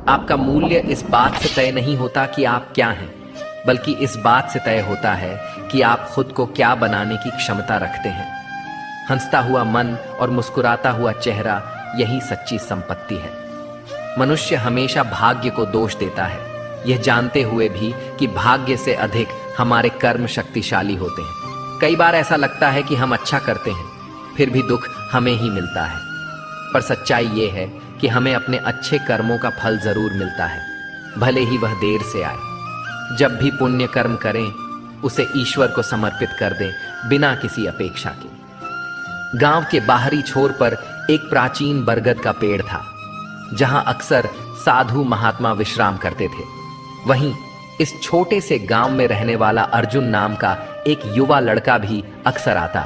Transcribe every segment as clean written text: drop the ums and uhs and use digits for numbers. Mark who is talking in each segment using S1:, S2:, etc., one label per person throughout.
S1: आपका मूल्य इस बात से तय नहीं होता कि आप क्या हैं, बल्कि इस बात से तय होता है कि आप खुद को क्या बनाने की क्षमता रखते हैं। हंसता हुआ मन और मुस्कुराता हुआ चेहरा, यही सच्ची संपत्ति है। मनुष्य हमेशा भाग्य को दोष देता है, यह जानते हुए भी कि भाग्य से अधिक हमारे कर्म शक्तिशाली होते हैं। कई बार ऐसा लगता है कि हम अच्छा करते हैं, फिर भी दुख हमें ही मिलता है। पर सच्चाई यह है कि हमें अपने अच्छे कर्मों का फल जरूर मिलता है, भले ही वह देर से आए। जब भी पुण्य कर्म करें, उसे ईश्वर को समर्पित कर दें, बिना किसी अपेक्षा के। गांव के बाहरी छोर पर एक प्राचीन बरगद का पेड़ था, जहां अक्सर साधु महात्मा विश्राम करते थे। वहीं इस छोटे से गांव में रहने वाला अर्जुन नाम का एक युवा लड़का भी अक्सर आता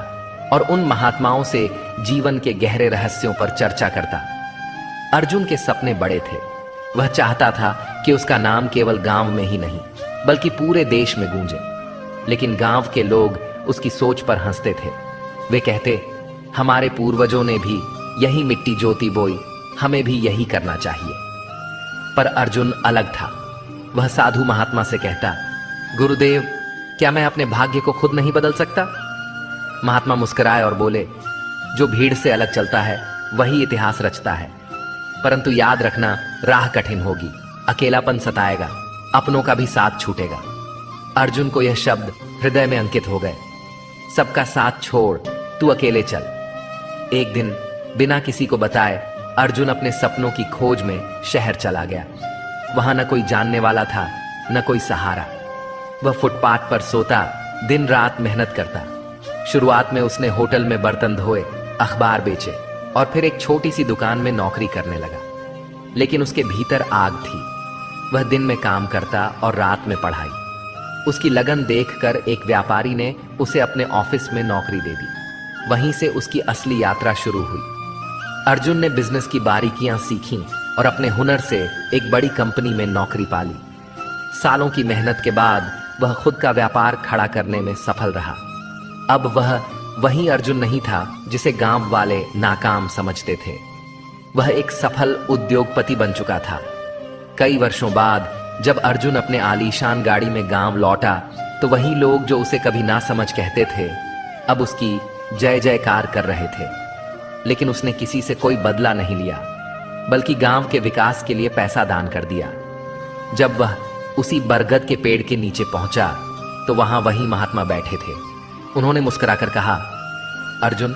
S1: और उन महात्माओं से जीवन के गहरे रहस्यों पर चर्चा करता। अर्जुन के सपने बड़े थे। वह चाहता था कि उसका नाम केवल गांव में ही नहीं, बल्कि पूरे देश में गूंजे। लेकिन गांव के लोग उसकी सोच पर हंसते थे। वे कहते, हमारे पूर्वजों ने भी यही मिट्टी जोती बोई, हमें भी यही करना चाहिए। पर अर्जुन अलग था। वह साधु महात्मा से कहता, गुरुदेव, क्या मैं अपने भाग्य को खुद नहीं बदल सकता? महात्मा मुस्कुराए और बोले, जो भीड़ से अलग चलता है वही इतिहास रचता है। परंतु याद रखना, राह कठिन होगी, अकेलापन सताएगा, अपनों का भी साथ छूटेगा। अर्जुन को यह शब्द हृदय में अंकित हो गए। सबका साथ छोड़, तू अकेले चल। एक दिन बिना किसी को बताए अर्जुन अपने सपनों की खोज में शहर चला गया। वहां न कोई जानने वाला था, न कोई सहारा। वह फुटपाथ पर सोता, दिन रात मेहनत करता। शुरुआत में उसने होटल में बर्तन धोए, अखबार बेचे और फिर एक छोटी सी दुकान में नौकरी करने लगा। लेकिन उसके भीतर आग थी। वह दिन में काम करता और रात में पढ़ाई। उसकी लगन देखकर एक व्यापारी ने उसे अपने ऑफिस में नौकरी दे दी। वहीं से उसकी असली यात्रा शुरू हुई। अर्जुन ने बिजनेस की बारीकियां सीखीं और अपने हुनर से एक बड़ी कंपनी में नौकरी पाली। सालों की मेहनत के बाद वह खुद का व्यापार खड़ा करने में सफल रहा। अब वह वही अर्जुन नहीं था जिसे गांव वाले नाकाम समझते थे। वह एक सफल उद्योगपति बन चुका था। कई वर्षों बाद जब अर्जुन अपने आलीशान गाड़ी में गांव लौटा, तो वही लोग जो उसे कभी ना समझ कहते थे, अब उसकी जय जयकार कर रहे थे। लेकिन उसने किसी से कोई बदला नहीं लिया, बल्कि गांव के विकास के लिए पैसा दान कर दिया। जब वह उसी बरगद के पेड़ के नीचे पहुंचा, तो वहां वही महात्मा बैठे थे। उन्होंने मुस्कुराकर कहा, अर्जुन,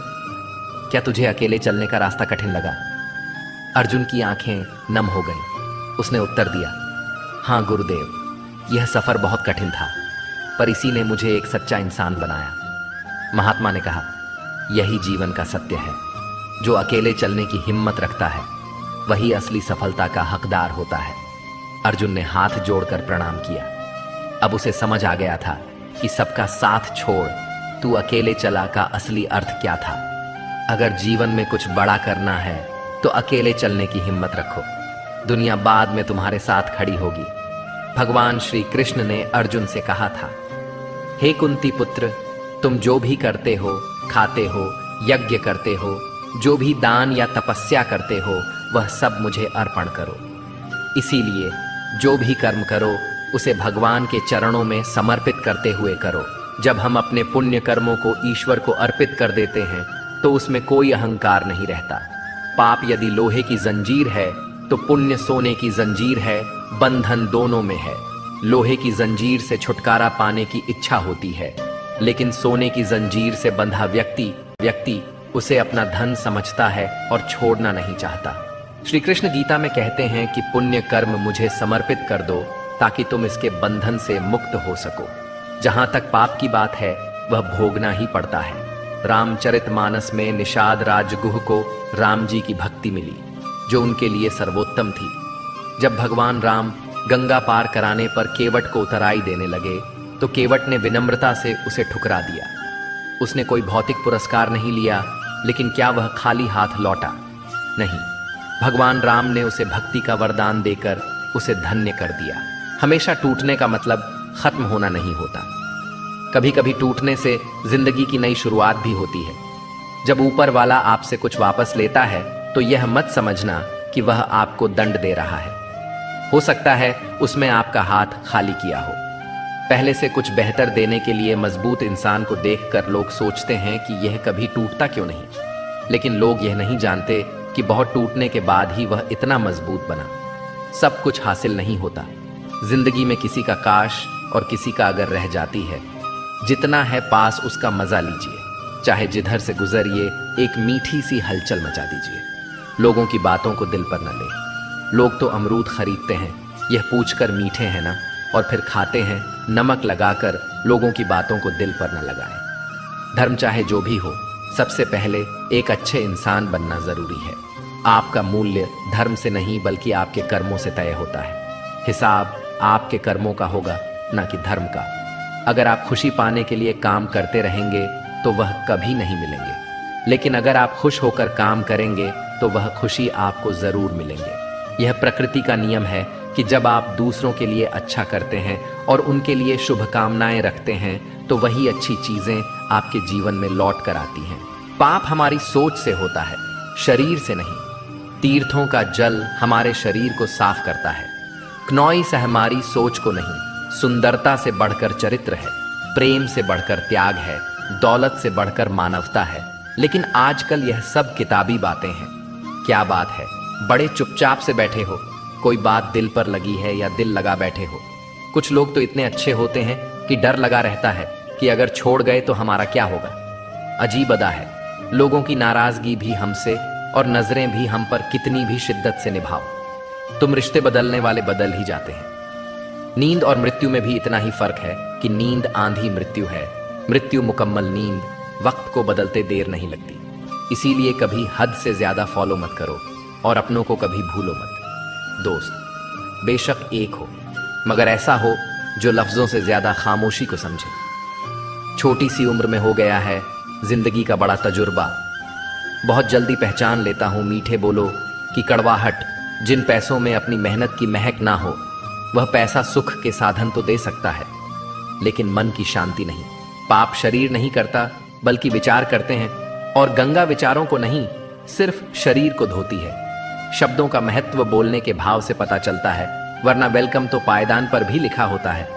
S1: क्या तुझे अकेले चलने का रास्ता कठिन लगा? अर्जुन की आंखें नम हो गईं। उसने उत्तर दिया, हाँ गुरुदेव, यह सफर बहुत कठिन था, पर इसी ने मुझे एक सच्चा इंसान बनाया। महात्मा ने कहा, यही जीवन का सत्य है। जो अकेले चलने की हिम्मत रखता है, वही असली सफलता का हकदार होता है। अर्जुन ने हाथ जोड़कर प्रणाम किया। अब उसे समझ आ गया था कि सबका साथ छोड़ तू अकेले चला का असली अर्थ क्या था। अगर जीवन में कुछ बड़ा करना है तो अकेले चलने की हिम्मत रखो, दुनिया बाद में तुम्हारे साथ खड़ी होगी। भगवान श्री कृष्ण ने अर्जुन से कहा था, हे कुंती पुत्र, तुम जो भी करते हो, खाते हो, यज्ञ करते हो, जो भी दान या तपस्या करते हो, वह सब मुझे अर्पण करो। इसीलिए जो भी कर्म करो उसे भगवान के चरणों में समर्पित करते हुए करो। जब हम अपने पुण्य कर्मों को ईश्वर को अर्पित कर देते हैं तो उसमें कोई अहंकार नहीं रहता। पाप यदि लोहे की जंजीर है तो पुण्य सोने की जंजीर है, बंधन दोनों में है। लोहे की जंजीर से छुटकारा पाने की इच्छा होती है, लेकिन सोने की जंजीर से बंधा व्यक्ति उसे अपना धन समझता है और छोड़ना नहीं चाहता। श्री कृष्ण गीता में कहते हैं कि पुण्य कर्म मुझे समर्पित कर दो ताकि तुम इसके बंधन से मुक्त हो सको। जहां तक पाप की बात है, वह भोगना ही पड़ता है। रामचरितमानस में निषाद राजगुह को राम जी की भक्ति मिली, जो उनके लिए सर्वोत्तम थी। जब भगवान राम गंगा पार कराने पर केवट को उतराई देने लगे, तो केवट ने विनम्रता से उसे ठुकरा दिया। उसने कोई भौतिक पुरस्कार नहीं लिया, लेकिन क्या वह खाली हाथ लौटा? नहीं, भगवान राम ने उसे भक्ति का वरदान देकर उसे धन्य कर दिया। हमेशा टूटने का मतलब खत्म होना नहीं होता। कभी कभी टूटने से जिंदगी की नई शुरुआत भी होती है। जब ऊपर वाला आपसे कुछ वापस लेता है तो यह मत समझना कि वह आपको दंड दे रहा है। हो सकता है उसमें आपका हाथ खाली किया हो। पहले से कुछ बेहतर देने के लिए मजबूत इंसान को देखकर लोग सोचते हैं कि यह कभी टूटता क्यों नहीं, लेकिन लोग यह नहीं जानते कि बहुत टूटने के बाद ही वह इतना मजबूत बना। सब कुछ हासिल नहीं होता। जिंदगी में किसी का काश और किसी का अगर रह जाती है, जितना है पास उसका मजा लीजिए, चाहे जिधर से गुजरिए एक मीठी सी हलचल मचा दीजिए। लोगों की बातों को दिल पर न ले। लोग तो अमरूद खरीदते हैं यह पूछकर मीठे हैं ना, और फिर खाते हैं नमक लगाकर। लोगों की बातों को दिल पर न लगाएं। धर्म चाहे जो भी हो, सबसे पहले एक अच्छे इंसान बनना जरूरी है। आपका मूल्य धर्म से नहीं बल्कि आपके कर्मों से तय होता है। हिसाब आपके कर्मों का होगा, ना कि धर्म का। अगर आप खुशी पाने के लिए काम करते रहेंगे तो वह कभी नहीं मिलेंगे, लेकिन अगर आप खुश होकर काम करेंगे तो वह खुशी आपको जरूर मिलेंगे। यह प्रकृति का नियम है कि जब आप दूसरों के लिए अच्छा करते हैं और उनके लिए शुभकामनाएं रखते हैं तो वही अच्छी चीजें आपके जीवन में लौट कर आती हैं। पाप हमारी सोच से होता है, शरीर से नहीं। तीर्थों का जल हमारे शरीर को साफ करता है। क्नौई से हमारी सोच को नहीं। सुंदरता से बढ़कर चरित्र है, प्रेम से बढ़कर त्याग है, दौलत से बढ़कर मानवता है। लेकिन आजकल यह सब किताबी बातें हैं। क्या बात है, बड़े चुपचाप से बैठे हो, कोई बात दिल पर लगी है या दिल लगा बैठे हो। कुछ लोग तो इतने अच्छे होते हैं कि डर लगा रहता है कि अगर छोड़ गए तो हमारा क्या होगा। अजीब अदा है, लोगों की नाराजगी भी हमसे और नजरें भी हम पर कितनी भी शिद्दत से निभाओ, तुम रिश्ते बदलने वाले बदल ही जाते हैं। नींद और मृत्यु में भी इतना ही फर्क है कि नींद आंधी मृत्यु है, मृत्यु मुकम्मल नींद। वक्त को बदलते देर नहीं लगती, इसीलिए कभी हद से ज्यादा फॉलो मत करो और अपनों को कभी भूलो मत। दोस्त बेशक एक हो, मगर ऐसा हो जो लफ्जों से ज्यादा खामोशी को समझे। छोटी सी उम्र में हो गया है जिंदगी का बड़ा तजुर्बा। बहुत जल्दी पहचान लेता हूं मीठे बोलो की कड़वाहट। जिन पैसों में अपनी मेहनत की महक ना हो, वह पैसा सुख के साधन तो दे सकता है, लेकिन मन की शांति नहीं। पाप शरीर नहीं करता बल्कि विचार करते हैं, और गंगा विचारों को नहीं सिर्फ शरीर को धोती है। शब्दों का महत्व बोलने के भाव से पता चलता है, वरना वेलकम तो पायदान पर भी लिखा होता है।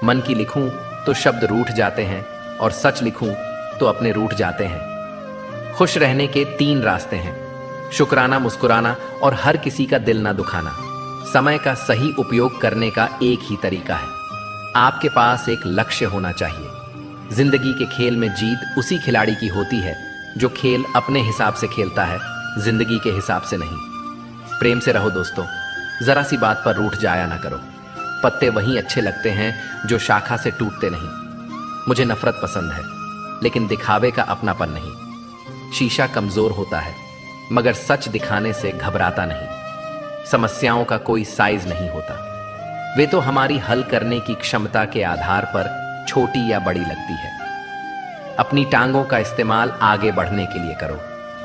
S1: मन की लिखूं तो शब्द रूठ जाते हैं, और सच लिखूं तो अपने रूठ जाते हैं। खुश रहने के 3 रास्ते हैं, शुक्राना, मुस्कुराना और हर किसी का दिल ना दुखाना। समय का सही उपयोग करने का एक ही तरीका है, आपके पास एक लक्ष्य होना चाहिए। जिंदगी के खेल में जीत उसी खिलाड़ी की होती है जो खेल अपने हिसाब से खेलता है, जिंदगी के हिसाब से नहीं। प्रेम से रहो दोस्तों, जरा सी बात पर रूठ जाया ना करो। पत्ते वहीं अच्छे लगते हैं जो शाखा से टूटते नहीं। मुझे नफरत पसंद है, लेकिन दिखावे का अपनापन नहीं। शीशा कमजोर होता है, मगर सच दिखाने से घबराता नहीं। समस्याओं का कोई साइज नहीं होता, वे तो हमारी हल करने की क्षमता के आधार पर छोटी या बड़ी लगती है। अपनी टांगों का इस्तेमाल आगे बढ़ने के लिए करो,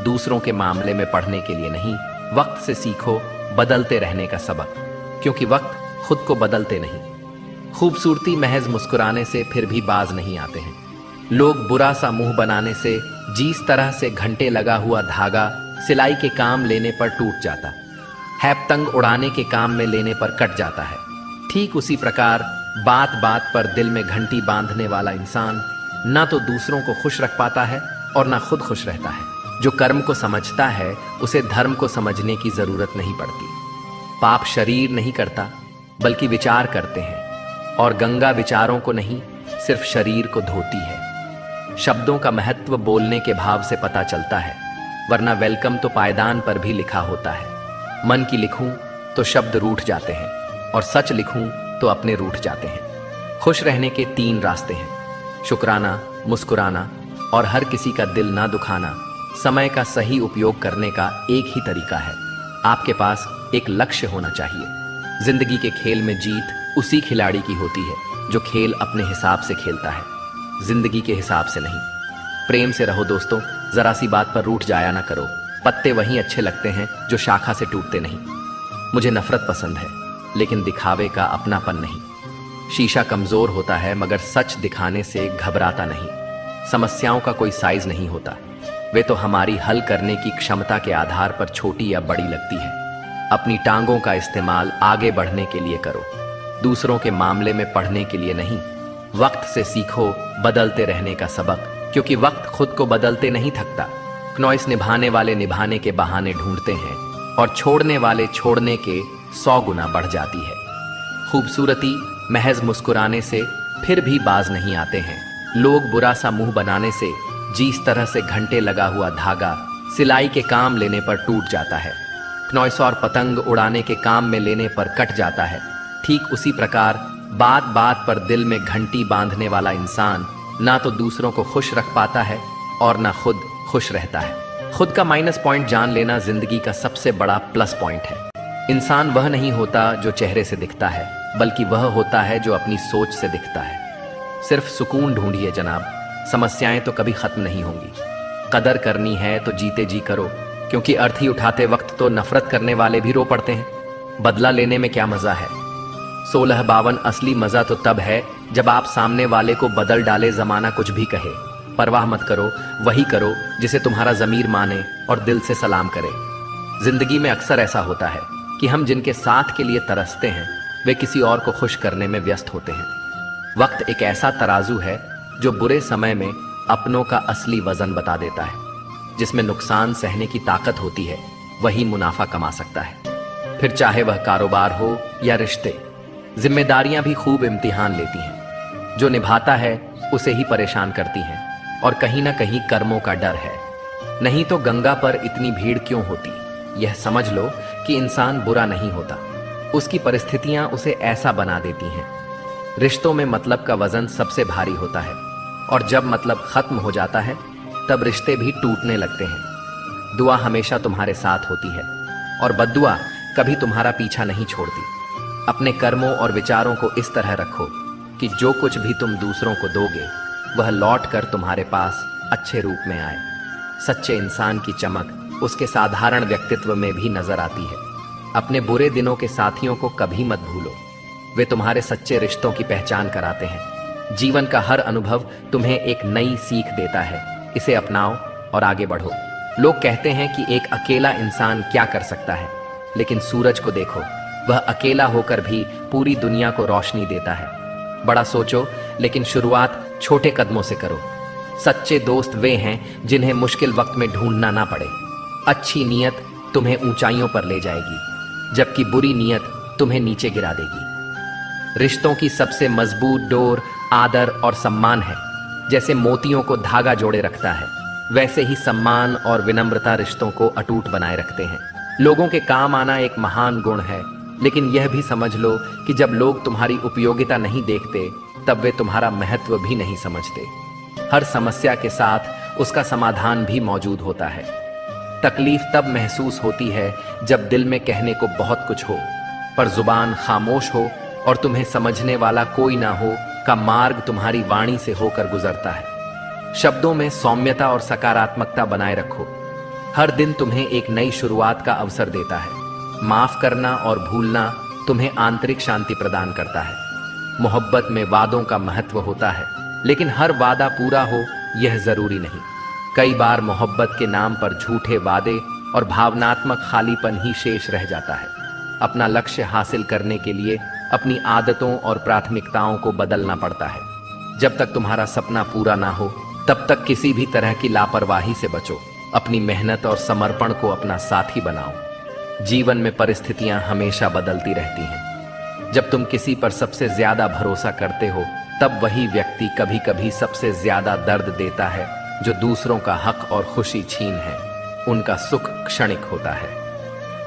S1: दूसरों के मामले में पढ़ने के लिए नहीं। वक्त से सीखो बदलते रहने का सबक, क्योंकि वक्त खुद को बदलते नहीं। खूबसूरती महज मुस्कुराने से फिर भी बाज नहीं आते हैं। लोग बुरा सा मुंह बनाने से, जिस तरह से घंटे लगा हुआ धागा सिलाई के काम लेने पर टूट जाता है, पतंग उड़ाने के काम में लेने पर कट जाता है, ठीक उसी प्रकार बात बात पर दिल में घंटी बांधने वाला इंसान ना तो दूसरों को खुश रख पाता है और ना खुद खुश रहता है। जो कर्म को समझता है उसे धर्म को समझने की जरूरत नहीं पड़ती। पाप शरीर नहीं करता बल्कि विचार करते हैं, और गंगा विचारों को नहीं सिर्फ शरीर को धोती है। शब्दों का महत्व बोलने के भाव से पता चलता है, वरना वेलकम तो पायदान पर भी लिखा होता है। मन की लिखूं तो शब्द रूठ जाते हैं, और सच लिखूं तो अपने रूठ जाते हैं। खुश रहने के 3 रास्ते हैं, शुक्राना, मुस्कुराना और हर किसी का दिल ना दुखाना। समय का सही उपयोग करने का एक ही तरीका है, आपके पास एक लक्ष्य होना चाहिए। जिंदगी के खेल में जीत उसी खिलाड़ी की होती है जो खेल अपने हिसाब से खेलता है, जिंदगी के हिसाब से नहीं। प्रेम से रहो दोस्तों, जरा सी बात पर रूठ जाया ना करो। पत्ते वहीं अच्छे लगते हैं जो शाखा से टूटते नहीं। मुझे नफरत पसंद है, लेकिन दिखावे का अपनापन नहीं। शीशा कमजोर होता है, मगर सच दिखाने से घबराता नहीं। समस्याओं का कोई साइज नहीं होता, वे तो हमारी हल करने की क्षमता के आधार पर छोटी या बड़ी लगती है। अपनी टांगों का इस्तेमाल आगे बढ़ने के लिए करो, दूसरों के मामले में पढ़ने के लिए नहीं। वक्त से सीखो बदलते रहने का सबक, क्योंकि वक्त खुद को बदलते नहीं थकता। क्नॉइस निभाने वाले निभाने के बहाने ढूंढते हैं और छोड़ने वाले छोड़ने के 100 गुना बढ़ जाती है। खूबसूरती महज मुस्कुराने से फिर भी बाज नहीं आते हैं। लोग बुरा सा मुंह बनाने से जिस तरह से घंटे लगा हुआ धागा सिलाई के काम लेने पर टूट जाता है, क्नॉइस और पतंग उड़ाने के काम में लेने पर कट जाता है, ठीक उसी प्रकार बात बात पर दिल में घंटी बांधने वाला इंसान ना तो दूसरों को खुश रख पाता है और ना खुद खुश रहता है। खुद का माइनस पॉइंट जान लेना जिंदगी का सबसे बड़ा प्लस पॉइंट है। इंसान वह नहीं होता जो चेहरे से दिखता है, बल्कि वह होता है जो अपनी सोच से दिखता है। सिर्फ सुकून ढूंढिए जनाब, समस्याएं तो कभी खत्म नहीं होंगी। कदर करनी है तो जीते जी करो, क्योंकि अर्थी उठाते वक्त तो नफरत करने वाले भी रो पड़ते हैं। बदला लेने में क्या मजा है? 1652 असली मजा तो तब है जब आप सामने वाले को बदल डाले, जमाना कुछ भी कहे, परवाह मत करो, वही करो जिसे तुम्हारा जमीर माने और दिल से सलाम करे। जिंदगी में अक्सर ऐसा होता है कि हम जिनके साथ के लिए तरसते हैं वे किसी और को खुश करने में व्यस्त होते हैं। वक्त एक ऐसा तराजू है जो बुरे समय में अपनों का असली वजन बता देता है। जिसमें नुकसान सहने की ताकत होती है वही मुनाफा कमा सकता है, फिर चाहे वह कारोबार हो या रिश्ते। जिम्मेदारियां भी खूब इम्तिहान लेती हैं, जो निभाता है उसे ही परेशान करती हैं, और कहीं ना कहीं कर्मों का डर है। नहीं तो गंगा पर इतनी भीड़ क्यों होती? यह समझ लो कि इंसान बुरा नहीं होता, उसकी परिस्थितियां उसे ऐसा बना देती हैं। रिश्तों में मतलब का वजन सबसे भारी होता है, और जब मतलब खत्म हो जाता है तब रिश्ते भी टूटने लगते हैं। दुआ हमेशा तुम्हारे साथ होती है और बद्दुआ कभी तुम्हारा पीछा नहीं छोड़ती। अपने कर्मों और विचारों को इस तरह रखो कि जो कुछ भी तुम दूसरों को दोगे वह लौट कर तुम्हारे पास अच्छे रूप में आए। सच्चे इंसान की चमक उसके साधारण व्यक्तित्व में भी नजर आती है। अपने बुरे दिनों के साथियों को कभी मत भूलो, वे तुम्हारे सच्चे रिश्तों की पहचान कराते हैं। जीवन का हर अनुभव तुम्हें एक नई सीख देता है, इसे अपनाओ और आगे बढ़ो। लोग कहते हैं कि एक अकेला इंसान क्या कर सकता है, लेकिन सूरज को देखो, वह अकेला होकर भी पूरी दुनिया को रोशनी देता है। बड़ा सोचो, लेकिन शुरुआत छोटे कदमों से करो। सच्चे दोस्त वे हैं जिन्हें मुश्किल वक्त में ढूंढना ना पड़े। अच्छी नीयत तुम्हें ऊंचाइयों पर ले जाएगी, जबकि बुरी नीयत तुम्हें नीचे गिरा देगी। रिश्तों की सबसे मजबूत डोर आदर और सम्मान है। जैसे मोतियों को धागा जोड़े रखता है, वैसे ही सम्मान और विनम्रता रिश्तों को अटूट बनाए रखते हैं। लोगों के काम आना एक महान गुण है, लेकिन यह भी समझ लो कि जब लोग तुम्हारी उपयोगिता नहीं देखते तब वे तुम्हारा महत्व भी नहीं समझते। हर समस्या के साथ उसका समाधान भी मौजूद होता है। तकलीफ तब महसूस होती है जब दिल में कहने को बहुत कुछ हो, पर जुबान खामोश हो और तुम्हें समझने वाला कोई ना हो का मार्ग तुम्हारी वाणी से होकर गुजरता है। शब्दों में सौम्यता और सकारात्मकता बनाए रखो। हर दिन तुम्हें एक नई शुरुआत का अवसर देता है। माफ करना और भूलना तुम्हें आंतरिक शांति प्रदान करता है। मोहब्बत में वादों का महत्व होता है, लेकिन हर वादा पूरा हो यह जरूरी नहीं। कई बार मोहब्बत के नाम पर झूठे वादे और भावनात्मक खालीपन ही शेष रह जाता है। अपना लक्ष्य हासिल करने के लिए अपनी आदतों और प्राथमिकताओं को बदलना पड़ता है। जब तक तुम्हारा सपना पूरा ना हो तब तक किसी भी तरह की लापरवाही से बचो। अपनी मेहनत और समर्पण को अपना साथी बनाओ। जीवन में परिस्थितियां हमेशा बदलती रहती हैं। जब तुम किसी पर सबसे ज्यादा भरोसा करते हो तब वही व्यक्ति कभी कभी सबसे ज्यादा दर्द देता है। जो दूसरों का हक और खुशी छीन है, उनका सुख क्षणिक होता है।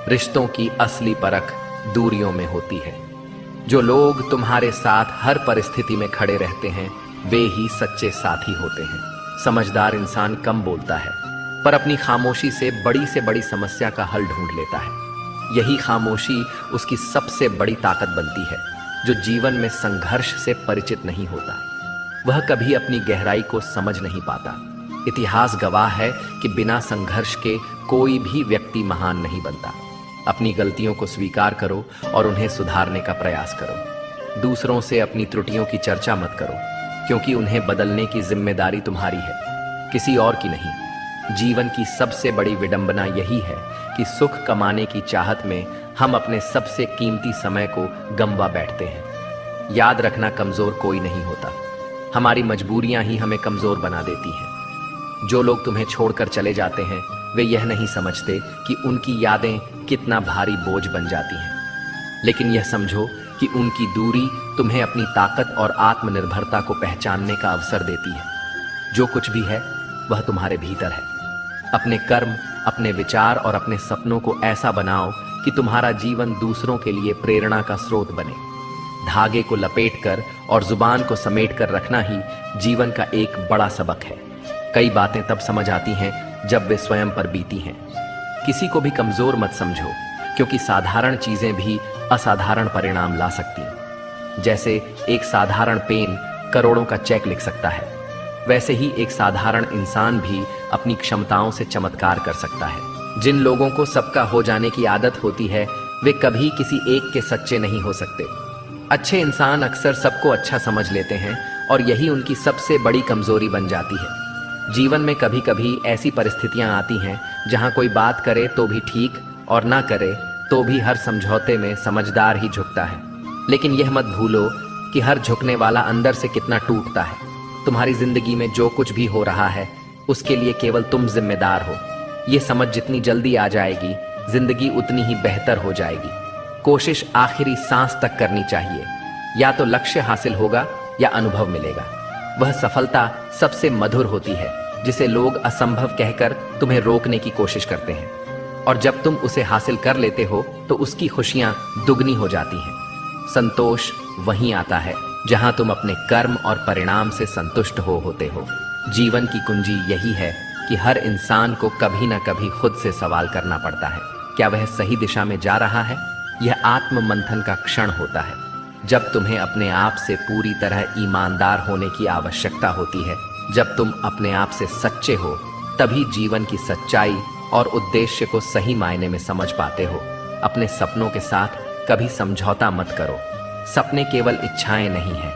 S1: रिश्तों की असली परख दूरियों में होती है। जो लोग तुम्हारे साथ हर परिस्थिति में खड़े रहते हैं वे ही सच्चे साथी होते हैं। समझदार इंसान कम बोलता है, पर अपनी खामोशी से बड़ी समस्या का हल ढूंढ लेता है। यही खामोशी उसकी सबसे बड़ी ताकत बनती है। जो जीवन में संघर्ष से परिचित नहीं होता वह कभी अपनी गहराई को समझ नहीं पाता। इतिहास गवाह है कि बिना संघर्ष के कोई भी व्यक्ति महान नहीं बनता। अपनी गलतियों को स्वीकार करो और उन्हें सुधारने का प्रयास करो। दूसरों से अपनी त्रुटियों की चर्चा मत करो, क्योंकि उन्हें बदलने की जिम्मेदारी तुम्हारी है, किसी और की नहीं। जीवन की सबसे बड़ी विडंबना यही है कि सुख कमाने की चाहत में हम अपने सबसे कीमती समय को गंवा बैठते हैं। याद रखना, कमजोर कोई नहीं होता, हमारी मजबूरियां ही हमें कमजोर बना देती हैं। जो लोग तुम्हें छोड़कर चले जाते हैं वे यह नहीं समझते कि उनकी यादें कितना भारी बोझ बन जाती हैं। लेकिन यह समझो कि उनकी दूरी तुम्हें अपनी ताकत और आत्मनिर्भरता को पहचानने का अवसर देती है। जो कुछ भी है वह तुम्हारे भीतर है। अपने कर्म, अपने विचार और अपने सपनों को ऐसा बनाओ कि तुम्हारा जीवन दूसरों के लिए प्रेरणा का स्रोत बने। धागे को लपेटकर और जुबान को समेटकर रखना ही जीवन का एक बड़ा सबक है। कई बातें तब समझ आती हैं जब वे स्वयं पर बीती हैं। किसी को भी कमजोर मत समझो, क्योंकि साधारण चीजें भी असाधारण परिणाम ला सकती हैं। जैसे एक साधारण पेन करोड़ों का चेक लिख सकता है, वैसे ही एक साधारण इंसान भी अपनी क्षमताओं से चमत्कार कर सकता है। जिन लोगों को सबका हो जाने की आदत होती है वे कभी किसी एक के सच्चे नहीं हो सकते। अच्छे इंसान अक्सर सबको अच्छा समझ लेते हैं और यही उनकी सबसे बड़ी कमजोरी बन जाती है। जीवन में कभी कभी ऐसी परिस्थितियां आती हैं जहां कोई बात करे तो भी ठीक और ना करे तो भी हर समझौते में समझदार ही झुकता है। लेकिन यह मत भूलो कि हर झुकने वाला अंदर से कितना टूटता है। तुम्हारी जिंदगी में जो कुछ भी हो रहा है उसके लिए केवल तुम जिम्मेदार हो। ये समझ जितनी जल्दी आ जाएगी जिंदगी उतनी ही बेहतर हो जाएगी। कोशिश आखिरी सांस तक करनी चाहिए। या तो लक्ष्य हासिल होगा या अनुभव मिलेगा। वह सफलता सबसे मधुर होती है जिसे लोग असंभव कहकर तुम्हें रोकने की कोशिश करते हैं, और जब तुम उसे हासिल कर लेते हो तो उसकी खुशियां दुगनी हो जाती हैं। संतोष वहीं आता है जहां तुम अपने कर्म और परिणाम से संतुष्ट होते हो। जीवन की कुंजी यही है कि हर इंसान को कभी ना कभी खुद से सवाल करना पड़ता है, क्या वह सही दिशा में जा रहा है। यह आत्म मंथन का क्षण होता है जब तुम्हें अपने आप से पूरी तरह ईमानदार होने की आवश्यकता होती है। जब तुम अपने आप से सच्चे हो तभी जीवन की सच्चाई और उद्देश्य को सही मायने में समझ पाते हो। अपने सपनों के साथ कभी समझौता मत करो। सपने केवल इच्छाएं नहीं हैं,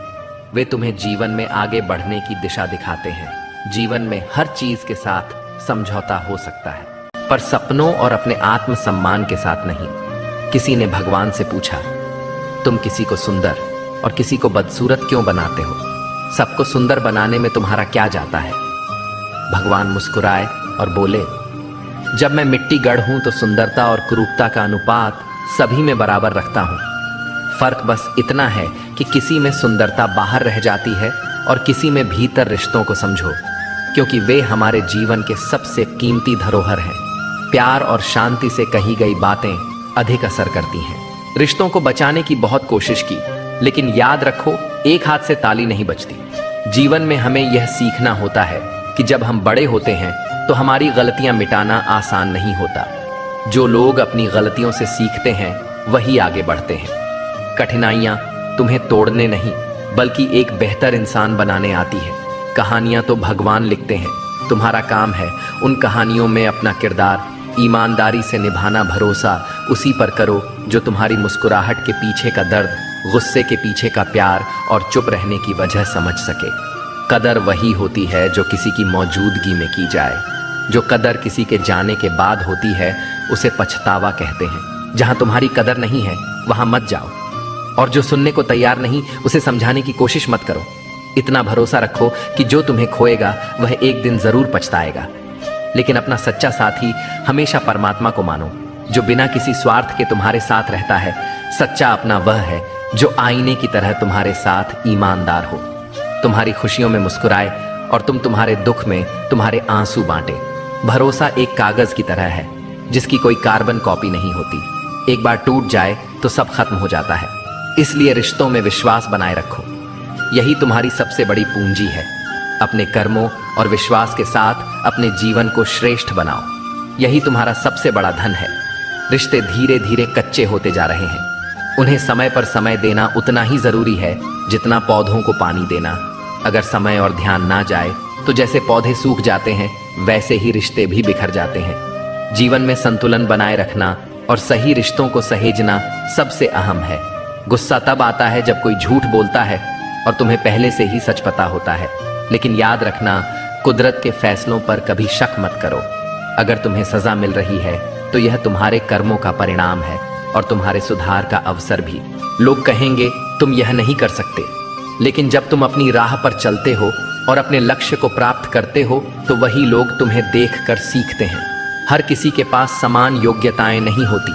S1: वे तुम्हें जीवन में आगे बढ़ने की दिशा दिखाते हैं। जीवन में हर चीज के साथ समझौता हो सकता है, पर सपनों और अपने आत्म सम्मान के साथ नहीं। किसी ने भगवान से पूछा, तुम किसी को सुंदर और किसी को बदसूरत क्यों बनाते हो? सबको सुंदर बनाने में तुम्हारा क्या जाता है? भगवान मुस्कुराए और बोले, जब मैं मिट्टी गढ़ हूं तो सुंदरता और कुरूपता का अनुपात सभी में बराबर रखता हूं। फर्क बस इतना है कि किसी में सुंदरता बाहर रह जाती है और किसी में भीतर। रिश्तों को समझो, क्योंकि वे हमारे जीवन के सबसे कीमती धरोहर हैं। प्यार और शांति से कही गई बातें अधिक असर करती हैं। रिश्तों को बचाने की बहुत कोशिश की, लेकिन याद रखो, एक हाथ से ताली नहीं बजती। जीवन में हमें यह सीखना होता है कि जब हम बड़े होते हैं तो हमारी गलतियां मिटाना आसान नहीं होता। जो लोग अपनी गलतियों से सीखते हैं वही आगे बढ़ते हैं। कठिनाइयां तुम्हें तोड़ने नहीं बल्कि एक बेहतर इंसान बनाने आती है। कहानियां तो भगवान लिखते हैं, तुम्हारा काम है उन कहानियों में अपना किरदार ईमानदारी से निभाना। भरोसा उसी पर करो जो तुम्हारी मुस्कुराहट के पीछे का दर्द, गुस्से के पीछे का प्यार और चुप रहने की वजह समझ सके। कदर वही होती है जो किसी की मौजूदगी में की जाए। जो कदर किसी के जाने के बाद होती है उसे पछतावा कहते हैं। जहां तुम्हारी कदर नहीं है वहां मत जाओ, और जो सुनने को तैयार नहीं उसे समझाने की कोशिश मत करो। इतना भरोसा रखो कि जो तुम्हें खोएगा वह एक दिन जरूर पछताएगा। लेकिन अपना सच्चा साथी हमेशा परमात्मा को मानो, जो बिना किसी स्वार्थ के तुम्हारे साथ रहता है। सच्चा अपना वह है जो आईने की तरह तुम्हारे साथ ईमानदार हो, तुम्हारी खुशियों में मुस्कुराए और तुम्हारे दुख में तुम्हारे आंसू बांटे। भरोसा एक कागज की तरह है जिसकी कोई कार्बन कॉपी नहीं होती। एक बार टूट जाए तो सब खत्म हो जाता है। इसलिए रिश्तों में विश्वास बनाए रखो, यही तुम्हारी सबसे बड़ी पूंजी है। अपने कर्मों और विश्वास के साथ अपने जीवन को श्रेष्ठ बनाओ, यही तुम्हारा सबसे बड़ा धन है। रिश्ते धीरे धीरे कच्चे होते जा रहे हैं, उन्हें समय पर समय देना उतना ही जरूरी है जितना पौधों को पानी देना। अगर समय और ध्यान ना जाए तो जैसे पौधे सूख जाते हैं वैसे ही रिश्ते भी बिखर जाते हैं। जीवन में संतुलन बनाए रखना और सही रिश्तों को सहेजना सबसे अहम है। गुस्सा तब आता है जब कोई झूठ बोलता है और तुम्हें पहले से ही सच पता होता है। लेकिन याद रखना, कुदरत के फैसलों पर कभी शक मत करो। अगर तुम्हें सजा मिल रही है तो यह तुम्हारे कर्मों का परिणाम है और तुम्हारे सुधार का अवसर भी। लोग कहेंगे तुम यह नहीं कर सकते, लेकिन जब तुम अपनी राह पर चलते हो और अपने लक्ष्य को प्राप्त करते हो तो वही लोग तुम्हें देखकर सीखते हैं। हर किसी के पास समान योग्यताएं नहीं होती,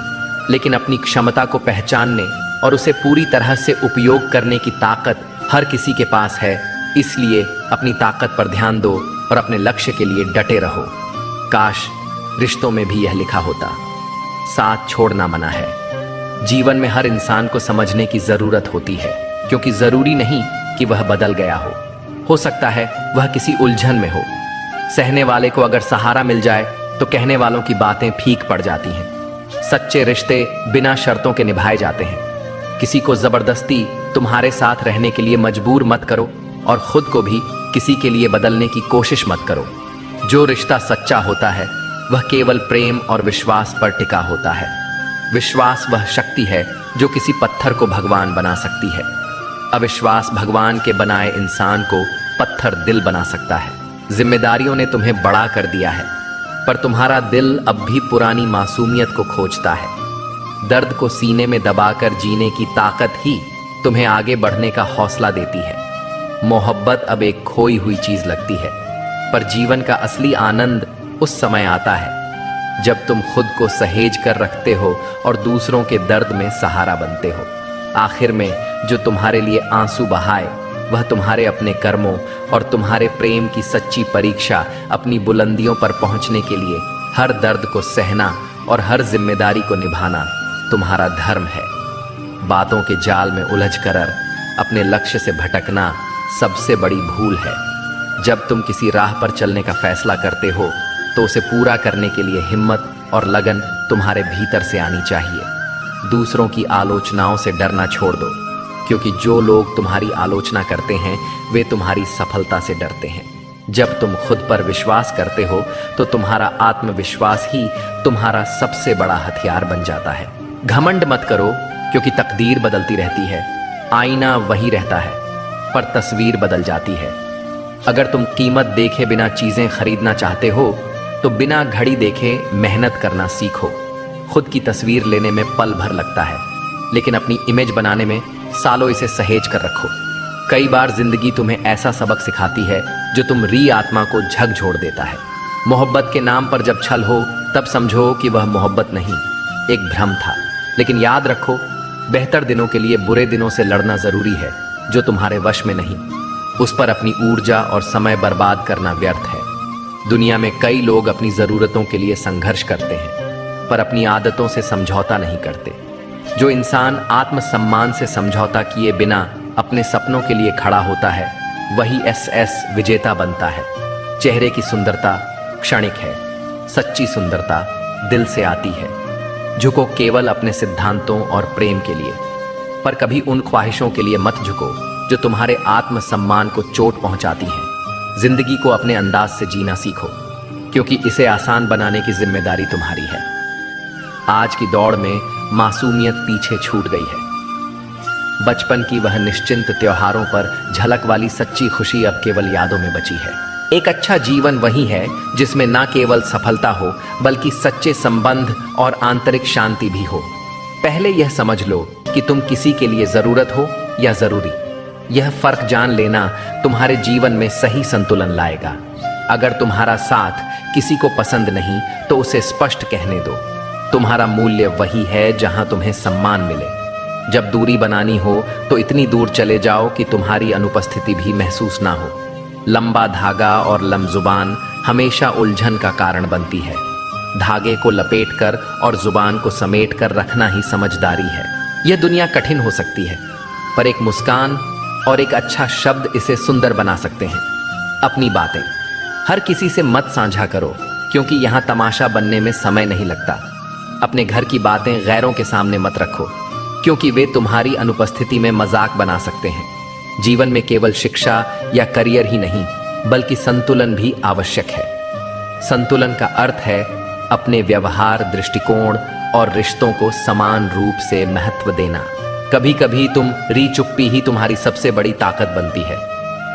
S1: लेकिन अपनी क्षमता को पहचानने और उसे पूरी तरह से उपयोग करने की ताकत हर किसी के पास है। इसलिए अपनी ताकत पर ध्यान दो और अपने लक्ष्य के लिए डटे रहो। काश रिश्तों में भी यह लिखा होता, साथ छोड़ना मना है। जीवन में हर इंसान को समझने की जरूरत होती है, क्योंकि जरूरी नहीं कि वह बदल गया हो सकता है वह किसी उलझन में हो। सहने वाले को अगर सहारा मिल जाए तो कहने वालों की बातें फीक पड़ जाती हैं। सच्चे रिश्ते बिना शर्तों के निभाए जाते हैं। किसी को जबरदस्ती तुम्हारे साथ रहने के लिए मजबूर मत करो और खुद को भी किसी के लिए बदलने की कोशिश मत करो। जो रिश्ता सच्चा होता है वह केवल प्रेम और विश्वास पर टिका होता है। विश्वास वह शक्ति है जो किसी पत्थर को भगवान बना सकती है। अविश्वास भगवान के बनाए इंसान को पत्थर दिल बना सकता है। जिम्मेदारियों ने तुम्हें बड़ा कर दिया है, पर तुम्हारा दिल अब भी पुरानी मासूमियत को खोजता है। दर्द को सीने में दबाकर जीने की ताकत ही तुम्हें आगे बढ़ने का हौसला देती है। मोहब्बत अब एक खोई हुई चीज लगती है, पर जीवन का असली आनंद उस समय आता है जब तुम खुद को सहेज कर रखते हो और दूसरों के दर्द में सहारा बनते हो। आखिर में जो तुम्हारे लिए आंसू बहाए वह तुम्हारे अपने कर्मों और तुम्हारे प्रेम की सच्ची परीक्षा। अपनी बुलंदियों पर पहुंचने के लिए हर दर्द को सहना और हर जिम्मेदारी को निभाना तुम्हारा धर्म है। बातों के जाल में उलझकर अपने लक्ष्य से भटकना सबसे बड़ी भूल है। जब तुम किसी राह पर चलने का फैसला करते हो तो उसे पूरा करने के लिए हिम्मत और लगन तुम्हारे भीतर से आनी चाहिए। दूसरों की आलोचनाओं से डरना छोड़ दो, क्योंकि जो लोग तुम्हारी आलोचना करते हैं वे तुम्हारी सफलता से डरते हैं। जब तुम खुद पर विश्वास करते हो तो तुम्हारा आत्मविश्वास ही तुम्हारा सबसे बड़ा हथियार बन जाता है। घमंड मत करो, क्योंकि तकदीर बदलती रहती है। आईना वही रहता है, पर तस्वीर बदल जाती है। अगर तुम कीमत देखे बिना चीजें खरीदना चाहते हो तो बिना घड़ी देखे मेहनत करना सीखो। खुद की तस्वीर लेने में पल भर लगता है, लेकिन अपनी इमेज बनाने में सालों इसे सहेज कर रखो। कई बार जिंदगी तुम्हें ऐसा सबक सिखाती है जो तुम री आत्मा को झकझोर देता है। मोहब्बत के नाम पर जब छल हो तब समझो कि वह मोहब्बत नहीं, एक भ्रम था। लेकिन याद रखो, बेहतर दिनों के लिए बुरे दिनों से लड़ना जरूरी है जो तुम्हारे वश में नहीं। उस पर अपनी ऊर्जा और समय बर्बाद करना व्यर्थ है। दुनिया में कई लोग अपनी जरूरतों के लिए संघर्ष करते हैं, पर अपनी आदतों से समझौता नहीं करते। जो इंसान आत्मसम्मान से समझौता किए बिना अपने सपनों के लिए खड़ा होता है वही एसएस विजेता बनता है। चेहरे की सुंदरता क्षणिक है, सच्ची सुंदरता दिल से आती है। झुको केवल अपने सिद्धांतों और प्रेम के लिए, पर कभी उन ख्वाहिशों के लिए मत झुको जो तुम्हारे आत्मसम्मान को चोट पहुंचाती हैं। जिंदगी को अपने अंदाज से जीना सीखो, क्योंकि इसे आसान बनाने की जिम्मेदारी तुम्हारी है। आज की दौड़ में मासूमियत पीछे छूट गई है। बचपन की वह निश्चिंत त्योहारों पर झलक वाली सच्ची खुशी अब केवल यादों में बची है। एक अच्छा जीवन वही है जिसमें न केवल सफलता हो बल्कि सच्चे संबंध और आंतरिक शांति भी हो। पहले यह समझ लो कि तुम किसी के लिए जरूरत हो या जरूरी। यह फर्क जान लेना तुम्हारे जीवन में सही संतुलन लाएगा। अगर तुम्हारा साथ किसी को पसंद नहीं तो उसे स्पष्ट कहने दो। तुम्हारा मूल्य वही है जहां तुम्हें सम्मान मिले। जब दूरी बनानी हो तो इतनी दूर चले जाओ कि तुम्हारी अनुपस्थिति भी महसूस ना हो। लंबा धागा और लमजुबान हमेशा उलझन का कारण बनती है। धागे को लपेटकर और जुबान को समेटकर रखना ही समझदारी है। यह दुनिया कठिन हो सकती है, पर एक मुस्कान और एक अच्छा शब्द इसे सुंदर बना सकते हैं। अपनी बातें हर किसी से मत साझा करो, क्योंकि यहाँ तमाशा बनने में समय नहीं लगता। अपने घर की बातें गैरों के सामने मत रखो, क्योंकि वे तुम्हारी अनुपस्थिति में मजाक बना सकते हैं। जीवन में केवल शिक्षा या करियर ही नहीं बल्कि संतुलन भी आवश्यक है। संतुलन का अर्थ है अपने व्यवहार, दृष्टिकोण और रिश्तों को समान रूप से महत्व देना। कभी कभी री चुप्पी ही तुम्हारी सबसे बड़ी ताकत बनती है।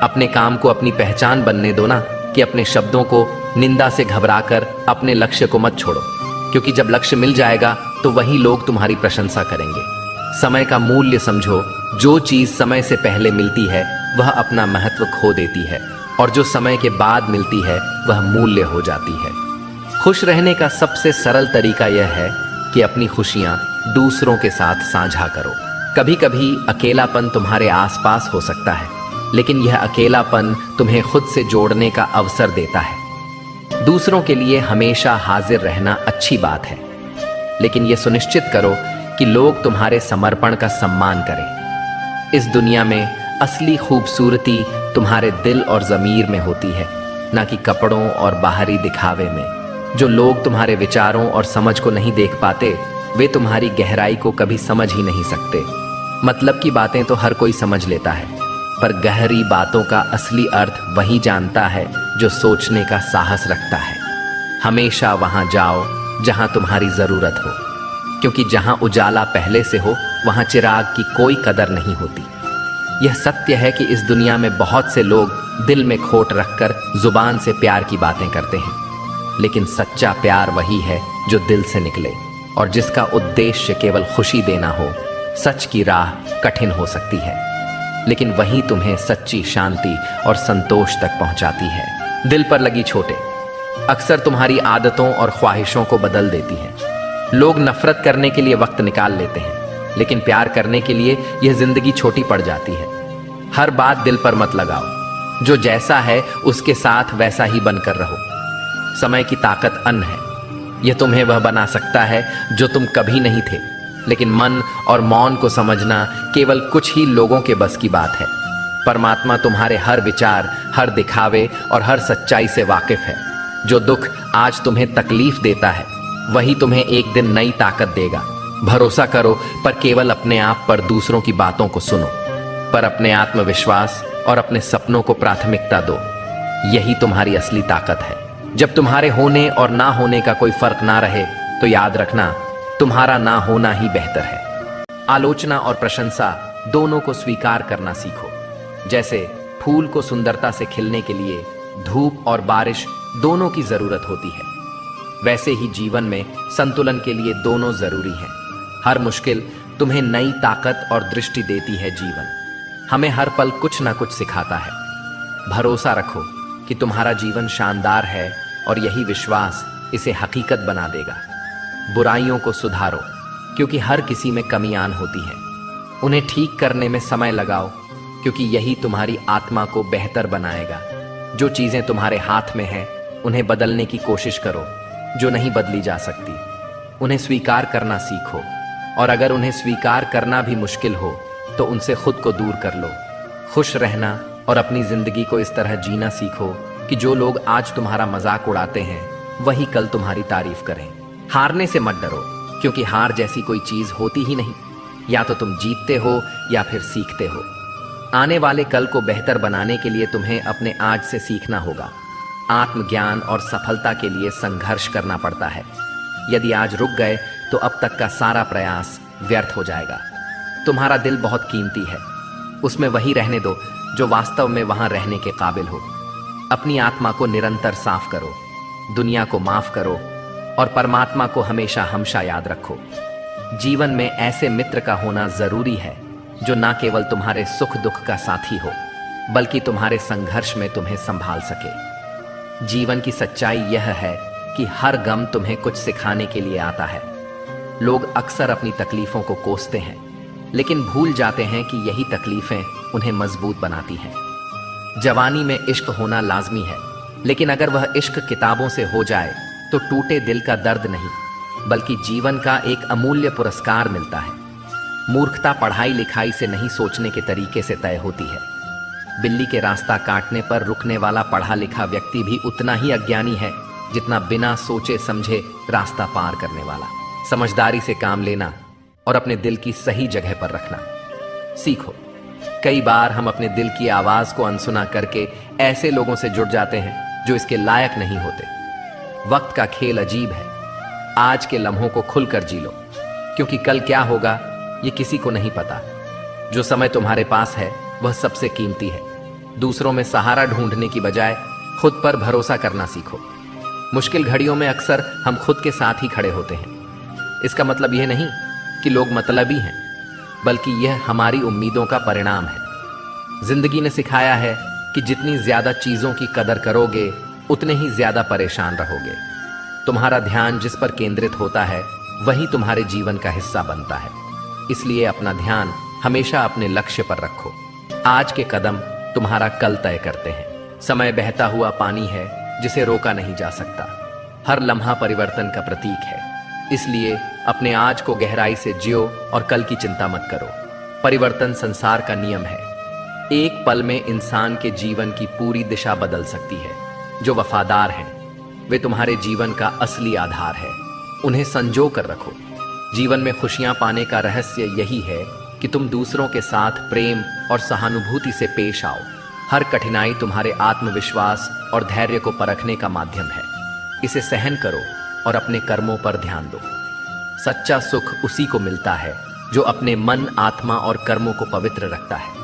S1: अपने काम को अपनी पहचान बनने दो ना, कि अपने शब्दों को निंदा से घबराकर अपने लक्ष्य को मत छोड़ो, क्योंकि जब लक्ष्य मिल जाएगा तो वही लोग तुम्हारी प्रशंसा करेंगे। समय का मूल्य समझो, जो चीज समय से पहले मिलती है वह अपना महत्व खो देती है, और जो समय के बाद मिलती है वह मूल्य हो जाती है। खुश रहने का सबसे सरल तरीका यह है कि अपनी खुशियां दूसरों के साथ साझा करो। कभी कभी अकेलापन तुम्हारे आसपास हो सकता है, लेकिन यह अकेलापन तुम्हें खुद से जोड़ने का अवसर देता है। दूसरों के लिए हमेशा हाजिर रहना अच्छी बात है, लेकिन यह सुनिश्चित करो कि लोग तुम्हारे समर्पण का सम्मान करें। इस दुनिया में असली खूबसूरती तुम्हारे दिल और ज़मीर में होती है, ना कि कपड़ों और बाहरी दिखावे में। जो लोग तुम्हारे विचारों और समझ को नहीं देख पाते, वे तुम्हारी गहराई को कभी समझ ही नहीं सकते। मतलब की बातें तो हर कोई समझ लेता है, पर गहरी बातों का असली अर्थ वही जानता है जो सोचने का साहस रखता है। हमेशा वहां जाओ जहां तुम्हारी जरूरत हो, क्योंकि जहां उजाला पहले से हो वहां चिराग की कोई कदर नहीं होती। यह सत्य है कि इस दुनिया में बहुत से लोग दिल में खोट रखकर जुबान से प्यार की बातें करते हैं, लेकिन सच्चा प्यार वही है जो दिल से निकले और जिसका उद्देश्य केवल खुशी देना हो। सच की राह कठिन हो सकती है, लेकिन वही तुम्हें सच्ची शांति और संतोष तक पहुंचाती है। दिल पर लगी चोटें अक्सर तुम्हारी आदतों और ख्वाहिशों को बदल देती हैं। लोग नफरत करने के लिए वक्त निकाल लेते हैं, लेकिन प्यार करने के लिए यह जिंदगी छोटी पड़ जाती है। हर बात दिल पर मत लगाओ, जो जैसा है उसके साथ वैसा ही बनकर रहो। समय की ताकत अन्न है, यह तुम्हें वह बना सकता है जो तुम कभी नहीं थे, लेकिन मन और मौन को समझना केवल कुछ ही लोगों के बस की बात है। परमात्मा तुम्हारे हर विचार, हर दिखावे और हर सच्चाई से वाकिफ है। जो दुख आज तुम्हें तकलीफ देता है, वही तुम्हें एक दिन नई ताकत देगा। भरोसा करो, पर केवल अपने आप पर दूसरों की बातों को सुनो, पर अपने आत्मविश्वास और अपने सपनों को प्राथमिकता दो। यही तुम्हारी असली ताकत है। जब तुम्हारे होने और ना होने का कोई फर्क ना रहे, तो याद रखना, तुम्हारा ना होना ही बेहतर है। आलोचना और प्रशंसा दोनों को स्वीकार करना सीखो। जैसे फूल को सुंदरता से खिलने के लिए धूप और बारिश दोनों की जरूरत होती है, वैसे ही जीवन में संतुलन के लिए दोनों जरूरी हैं। हर मुश्किल तुम्हें नई ताकत और दृष्टि देती है। जीवन हमें हर पल कुछ ना कुछ सिखाता है। भरोसा रखो कि तुम्हारा जीवन शानदार है, और यही विश्वास इसे हकीकत बना देगा। बुराइयों को सुधारो, क्योंकि हर किसी में कमियां होती हैं। उन्हें ठीक करने में समय लगाओ, क्योंकि यही तुम्हारी आत्मा को बेहतर बनाएगा। जो चीजें तुम्हारे हाथ में हैं, उन्हें बदलने की कोशिश करो। जो नहीं बदली जा सकती, उन्हें स्वीकार करना सीखो, और अगर उन्हें स्वीकार करना भी मुश्किल हो तो उनसे खुद को दूर कर लो। खुश रहना और अपनी जिंदगी को इस तरह जीना सीखो कि जो लोग आज तुम्हारा मजाक उड़ाते हैं, वही कल तुम्हारी तारीफ करें। हारने से मत डरो, क्योंकि हार जैसी कोई चीज होती ही नहीं। या तो तुम जीतते हो या फिर सीखते हो। आने वाले कल को बेहतर बनाने के लिए तुम्हें अपने आज से सीखना होगा। आत्मज्ञान और सफलता के लिए संघर्ष करना पड़ता है। यदि आज रुक गए तो अब तक का सारा प्रयास व्यर्थ हो जाएगा। तुम्हारा दिल बहुत कीमती है, उसमें वही रहने दो जो वास्तव में वहां रहने के काबिल हो। अपनी आत्मा को निरंतर साफ करो, दुनिया को माफ करो, और परमात्मा को हमेशा हमेशा याद रखो। जीवन में ऐसे मित्र का होना जरूरी है जो ना केवल तुम्हारे सुख दुख का साथी हो, बल्कि तुम्हारे संघर्ष में तुम्हें संभाल सके। जीवन की सच्चाई यह है कि हर गम तुम्हें कुछ सिखाने के लिए आता है। लोग अक्सर अपनी तकलीफों को कोसते हैं, लेकिन भूल जाते हैं कि यही तकलीफें उन्हें मजबूत बनाती हैं। जवानी में इश्क होना लाजमी है, लेकिन अगर वह इश्क किताबों से हो जाए तो टूटे दिल का दर्द नहीं, बल्कि जीवन का एक अमूल्य पुरस्कार मिलता है। मूर्खता पढ़ाई लिखाई से नहीं, सोचने के तरीके से तय होती है। बिल्ली के रास्ता काटने पर रुकने वाला पढ़ा लिखा व्यक्ति भी उतना ही अज्ञानी है जितना बिना सोचे समझे रास्ता पार करने वाला। समझदारी से काम लेना और अपने दिल की सही जगह पर रखना सीखो। कई बार हम अपने दिल की आवाज को अनसुना करके ऐसे लोगों से जुड़ जाते हैं जो इसके लायक नहीं होते। वक्त का खेल अजीब है। आज के लम्हों को खुलकर जी लो, क्योंकि कल क्या होगा ये किसी को नहीं पता। जो समय तुम्हारे पास है वह सबसे कीमती है। दूसरों में सहारा ढूंढने की बजाय खुद पर भरोसा करना सीखो। मुश्किल घड़ियों में अक्सर हम खुद के साथ ही खड़े होते हैं। इसका मतलब यह नहीं कि लोग मतलबी हैं, बल्कि यह हमारी उम्मीदों का परिणाम है। जिंदगी ने सिखाया है कि जितनी ज्यादा चीजों की कदर करोगे उतने ही ज्यादा परेशान रहोगे। तुम्हारा ध्यान जिस पर केंद्रित होता है वही तुम्हारे जीवन का हिस्सा बनता है। इसलिए अपना ध्यान हमेशा अपने लक्ष्य पर रखो। आज के कदम तुम्हारा कल तय करते हैं। समय बहता हुआ पानी है जिसे रोका नहीं जा सकता। हर लम्हा परिवर्तन का प्रतीक है। इसलिए अपने आज को गहराई से जियो और कल की चिंता मत करो। परिवर्तन संसार का नियम है। एक पल में इंसान के जीवन की पूरी दिशा बदल सकती है। जो वफादार हैं वे तुम्हारे जीवन का असली आधार है। उन्हें संजो कर रखो। जीवन में खुशियां पाने का रहस्य यही है कि तुम दूसरों के साथ प्रेम और सहानुभूति से पेश आओ। हर कठिनाई तुम्हारे आत्मविश्वास और धैर्य को परखने का माध्यम है। इसे सहन करो और अपने कर्मों पर ध्यान दो। सच्चा सुख उसी को मिलता है जो अपने मन, आत्मा और कर्मों को पवित्र रखता है।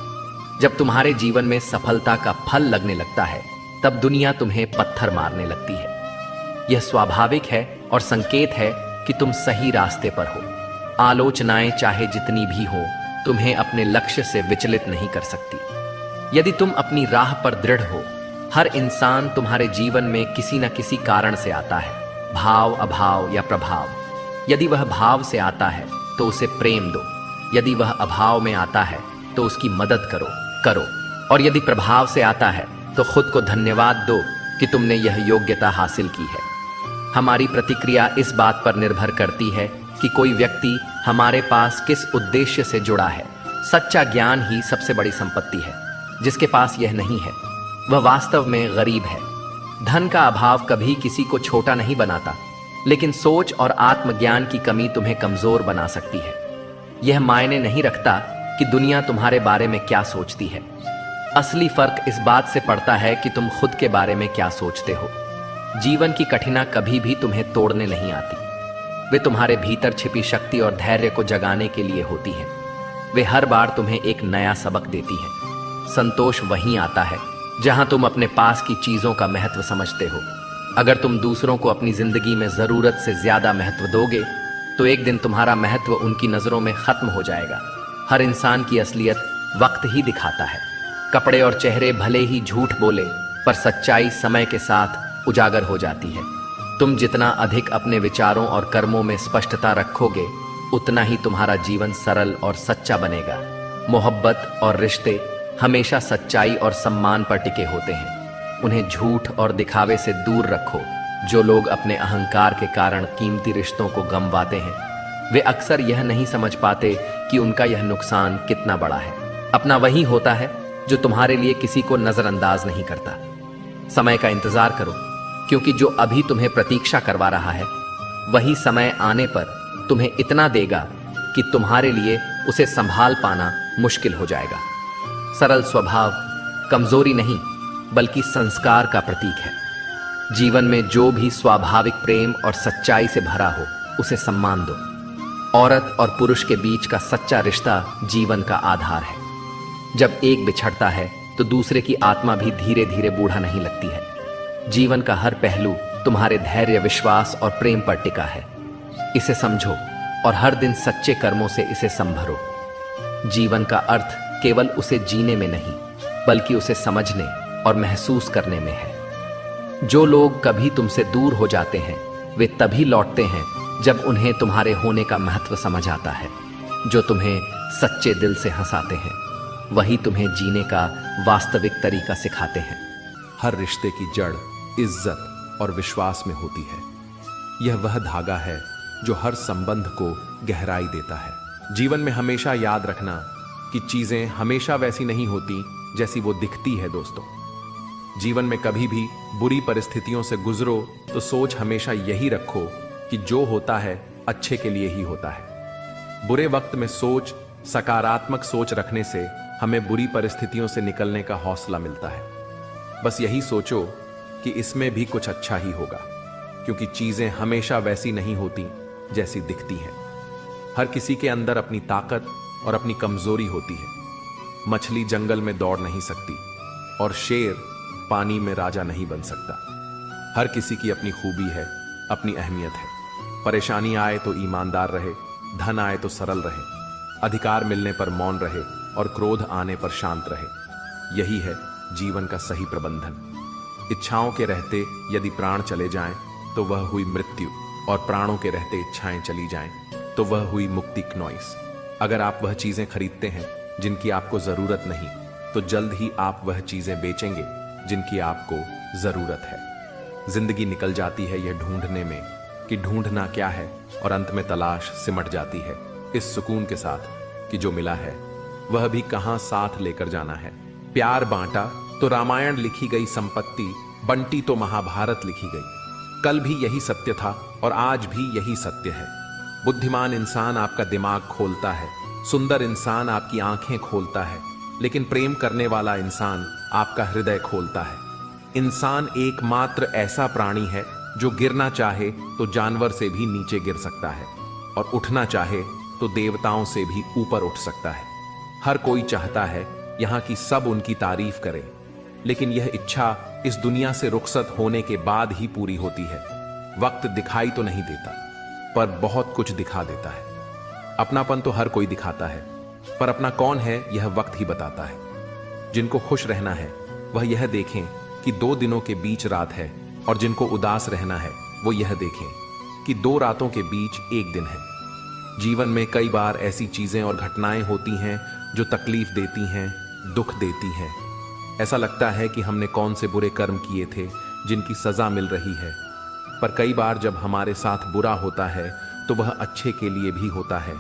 S1: जब तुम्हारे जीवन में सफलता का फल लगने लगता है तब दुनिया तुम्हें पत्थर मारने लगती है। यह स्वाभाविक है और संकेत है कि तुम सही रास्ते पर हो। आलोचनाएं चाहे जितनी भी हो तुम्हें अपने लक्ष्य से विचलित नहीं कर सकती। यदि तुम अपनी राह पर दृढ़ हो, हर इंसान तुम्हारे जीवन में किसी न किसी कारण से आता है, भाव, अभाव या प्रभाव। यदि वह भाव से आता है तो उसे प्रेम दो। यदि वह अभाव में आता है तो उसकी मदद करो। और यदि प्रभाव से आता है तो खुद को धन्यवाद दो कि तुमने यह योग्यता हासिल की है। हमारी प्रतिक्रिया इस बात पर निर्भर करती है कि कोई व्यक्ति हमारे पास किस उद्देश्य से जुड़ा है। सच्चा ज्ञान ही सबसे बड़ी संपत्ति है। जिसके पास यह नहीं है वह वास्तव में गरीब है। धन का अभाव कभी किसी को छोटा नहीं बनाता, लेकिन सोच और आत्मज्ञान की कमी तुम्हें कमजोर बना सकती है। यह मायने नहीं रखता कि दुनिया तुम्हारे बारे में क्या सोचती है। असली फर्क इस बात से पड़ता है कि तुम खुद के बारे में क्या सोचते हो। जीवन की कठिनाई कभी भी तुम्हें तोड़ने नहीं आती। वे तुम्हारे भीतर छिपी शक्ति और धैर्य को जगाने के लिए होती हैं। वे हर बार तुम्हें एक नया सबक देती हैं। संतोष वहीं आता है जहां तुम अपने पास की चीजों का महत्व समझते हो। अगर तुम दूसरों को अपनी जिंदगी में जरूरत से ज्यादा महत्व दोगे तो एक दिन तुम्हारा महत्व उनकी नजरों में खत्म हो जाएगा। हर इंसान की असलियत वक्त ही दिखाता है। कपड़े और चेहरे भले ही झूठ बोले, पर सच्चाई समय के साथ उजागर हो जाती है। तुम जितना अधिक अपने विचारों और कर्मों में स्पष्टता रखोगे उतना ही तुम्हारा जीवन सरल और सच्चा बनेगा। मोहब्बत और रिश्ते हमेशा सच्चाई और सम्मान पर टिके होते हैं। उन्हें झूठ और दिखावे से दूर रखो। जो लोग अपने अहंकार के कारण कीमती रिश्तों को गंवाते हैं वे अक्सर यह नहीं समझ पाते कि उनका यह नुकसान कितना बड़ा है। अपना वही होता है जो तुम्हारे लिए किसी को नजरअंदाज नहीं करता। समय का इंतजार करो, क्योंकि जो अभी तुम्हें प्रतीक्षा करवा रहा है वही समय आने पर तुम्हें इतना देगा कि तुम्हारे लिए उसे संभाल पाना मुश्किल हो जाएगा। सरल स्वभाव कमजोरी नहीं बल्कि संस्कार का प्रतीक है। जीवन में जो भी स्वाभाविक प्रेम और सच्चाई से भरा हो उसे सम्मान दो। औरत और पुरुष के बीच का सच्चा रिश्ता जीवन का आधार है। जब एक बिछड़ता है तो दूसरे की आत्मा भी धीरे धीरे बूढ़ा नहीं लगती है। जीवन का हर पहलू तुम्हारे धैर्य, विश्वास और प्रेम पर टिका है। इसे समझो और हर दिन सच्चे कर्मों से इसे संभरो। जीवन का अर्थ केवल उसे जीने में नहीं बल्कि उसे समझने और महसूस करने में है। जो लोग कभी तुमसे दूर हो जाते हैं वे तभी लौटते हैं जब उन्हें तुम्हारे होने का महत्व समझ आता है। जो तुम्हें सच्चे दिल से हंसाते हैं वही तुम्हें जीने का वास्तविक तरीका सिखाते हैं।
S2: हर रिश्ते की जड़ इज्जत और विश्वास में होती है। यह वह धागा है जो हर संबंध को गहराई देता है। जीवन में हमेशा याद रखना कि चीजें हमेशा वैसी नहीं होती जैसी वो दिखती है। दोस्तों, जीवन में कभी भी बुरी परिस्थितियों से गुजरो तो सोच हमेशा यही रखो कि जो होता है अच्छे के लिए ही होता है। बुरे वक्त में सकारात्मक सोच रखने से हमें बुरी परिस्थितियों से निकलने का हौसला मिलता है। बस यही सोचो कि इसमें भी कुछ अच्छा ही होगा, क्योंकि चीजें हमेशा वैसी नहीं होती जैसी दिखती हैं। हर किसी के अंदर अपनी ताकत और अपनी कमजोरी होती है। मछली जंगल में दौड़ नहीं सकती और शेर पानी में राजा नहीं बन सकता। हर किसी की अपनी खूबी है, अपनी अहमियत है। परेशानी आए तो ईमानदार रहे, धन आए तो सरल रहे, अधिकार मिलने पर मौन रहे और क्रोध आने पर शांत रहे। यही है जीवन का सही प्रबंधन। इच्छाओं के रहते यदि प्राण चले जाएं तो वह हुई मृत्यु, और प्राणों के रहते इच्छाएं चली जाएं तो वह हुई मुक्ति क्नोइस। अगर आप वह चीजें खरीदते हैं जिनकी आपको जरूरत नहीं, तो जल्द ही आप वह चीजें बेचेंगे जिनकी आपको जरूरत है। जिंदगी निकल जाती है यह ढूंढने में कि ढूंढना क्या है, और अंत में तलाश सिमट जाती है इस सुकून के साथ कि जो मिला है वह भी कहां साथ लेकर जाना है। प्यार बांटा तो रामायण लिखी गई संपत्ति, बंटी तो महाभारत लिखी गई। कल भी यही सत्य था और आज भी यही सत्य है। बुद्धिमान इंसान आपका दिमाग खोलता है, सुंदर इंसान आपकी आंखें खोलता है, लेकिन प्रेम करने वाला इंसान आपका हृदय खोलता है। इंसान एकमात्र ऐसा प्राणी है जो गिरना चाहे तो जानवर से भी नीचे गिर सकता है, और उठना चाहे तो देवताओं से भी ऊपर उठ सकता है। हर कोई चाहता है यहां की सब उनकी तारीफ करें, लेकिन यह इच्छा इस दुनिया से रुखसत होने के बाद ही पूरी होती है। वक्त दिखाई तो नहीं देता, पर बहुत कुछ दिखा देता है। अपनापन तो हर कोई दिखाता है, पर अपना कौन है यह वक्त ही बताता है। जिनको खुश रहना है वह यह देखें कि 2 दिनों के बीच रात है, और जिनको उदास रहना है वो यह देखें कि 2 रातों के बीच एक दिन है। जीवन में कई बार ऐसी चीजें और घटनाएं होती हैं जो तकलीफ देती हैं, दुख देती हैं। ऐसा लगता है कि हमने कौन से बुरे कर्म किए थे जिनकी सजा मिल रही है, पर कई बार जब हमारे साथ बुरा होता है तो वह अच्छे के लिए भी होता है,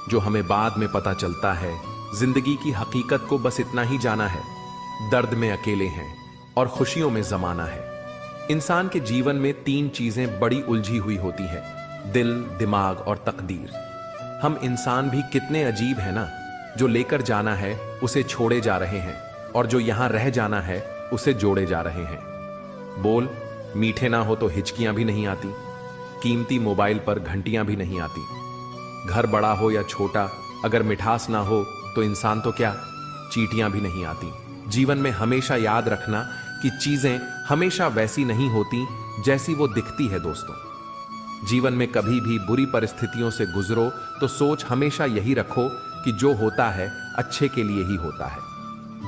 S2: जो हमें बाद में पता चलता है। जिंदगी की हकीकत को बस इतना ही जाना है, दर्द में अकेले हैं और खुशियों में जमाना है। इंसान के जीवन में 3 चीजें बड़ी उलझी हुई होती है, दिल, दिमाग और तकदीर। हम इंसान भी कितने अजीब हैं ना, जो लेकर जाना है उसे छोड़े जा रहे हैं, और जो यहां रह जाना है उसे जोड़े जा रहे हैं। बोल मीठे ना हो तो हिचकियां भी नहीं आती, कीमती मोबाइल पर घंटियां भी नहीं आती। घर बड़ा हो या छोटा, अगर मिठास ना हो तो इंसान तो क्या, चींटियां भी नहीं आती। जीवन में हमेशा याद रखना कि चीजें हमेशा वैसी नहीं होती जैसी वो दिखती है। दोस्तों, जीवन में कभी भी बुरी परिस्थितियों से गुजरो तो सोच हमेशा यही रखो कि जो होता है अच्छे के लिए ही होता है।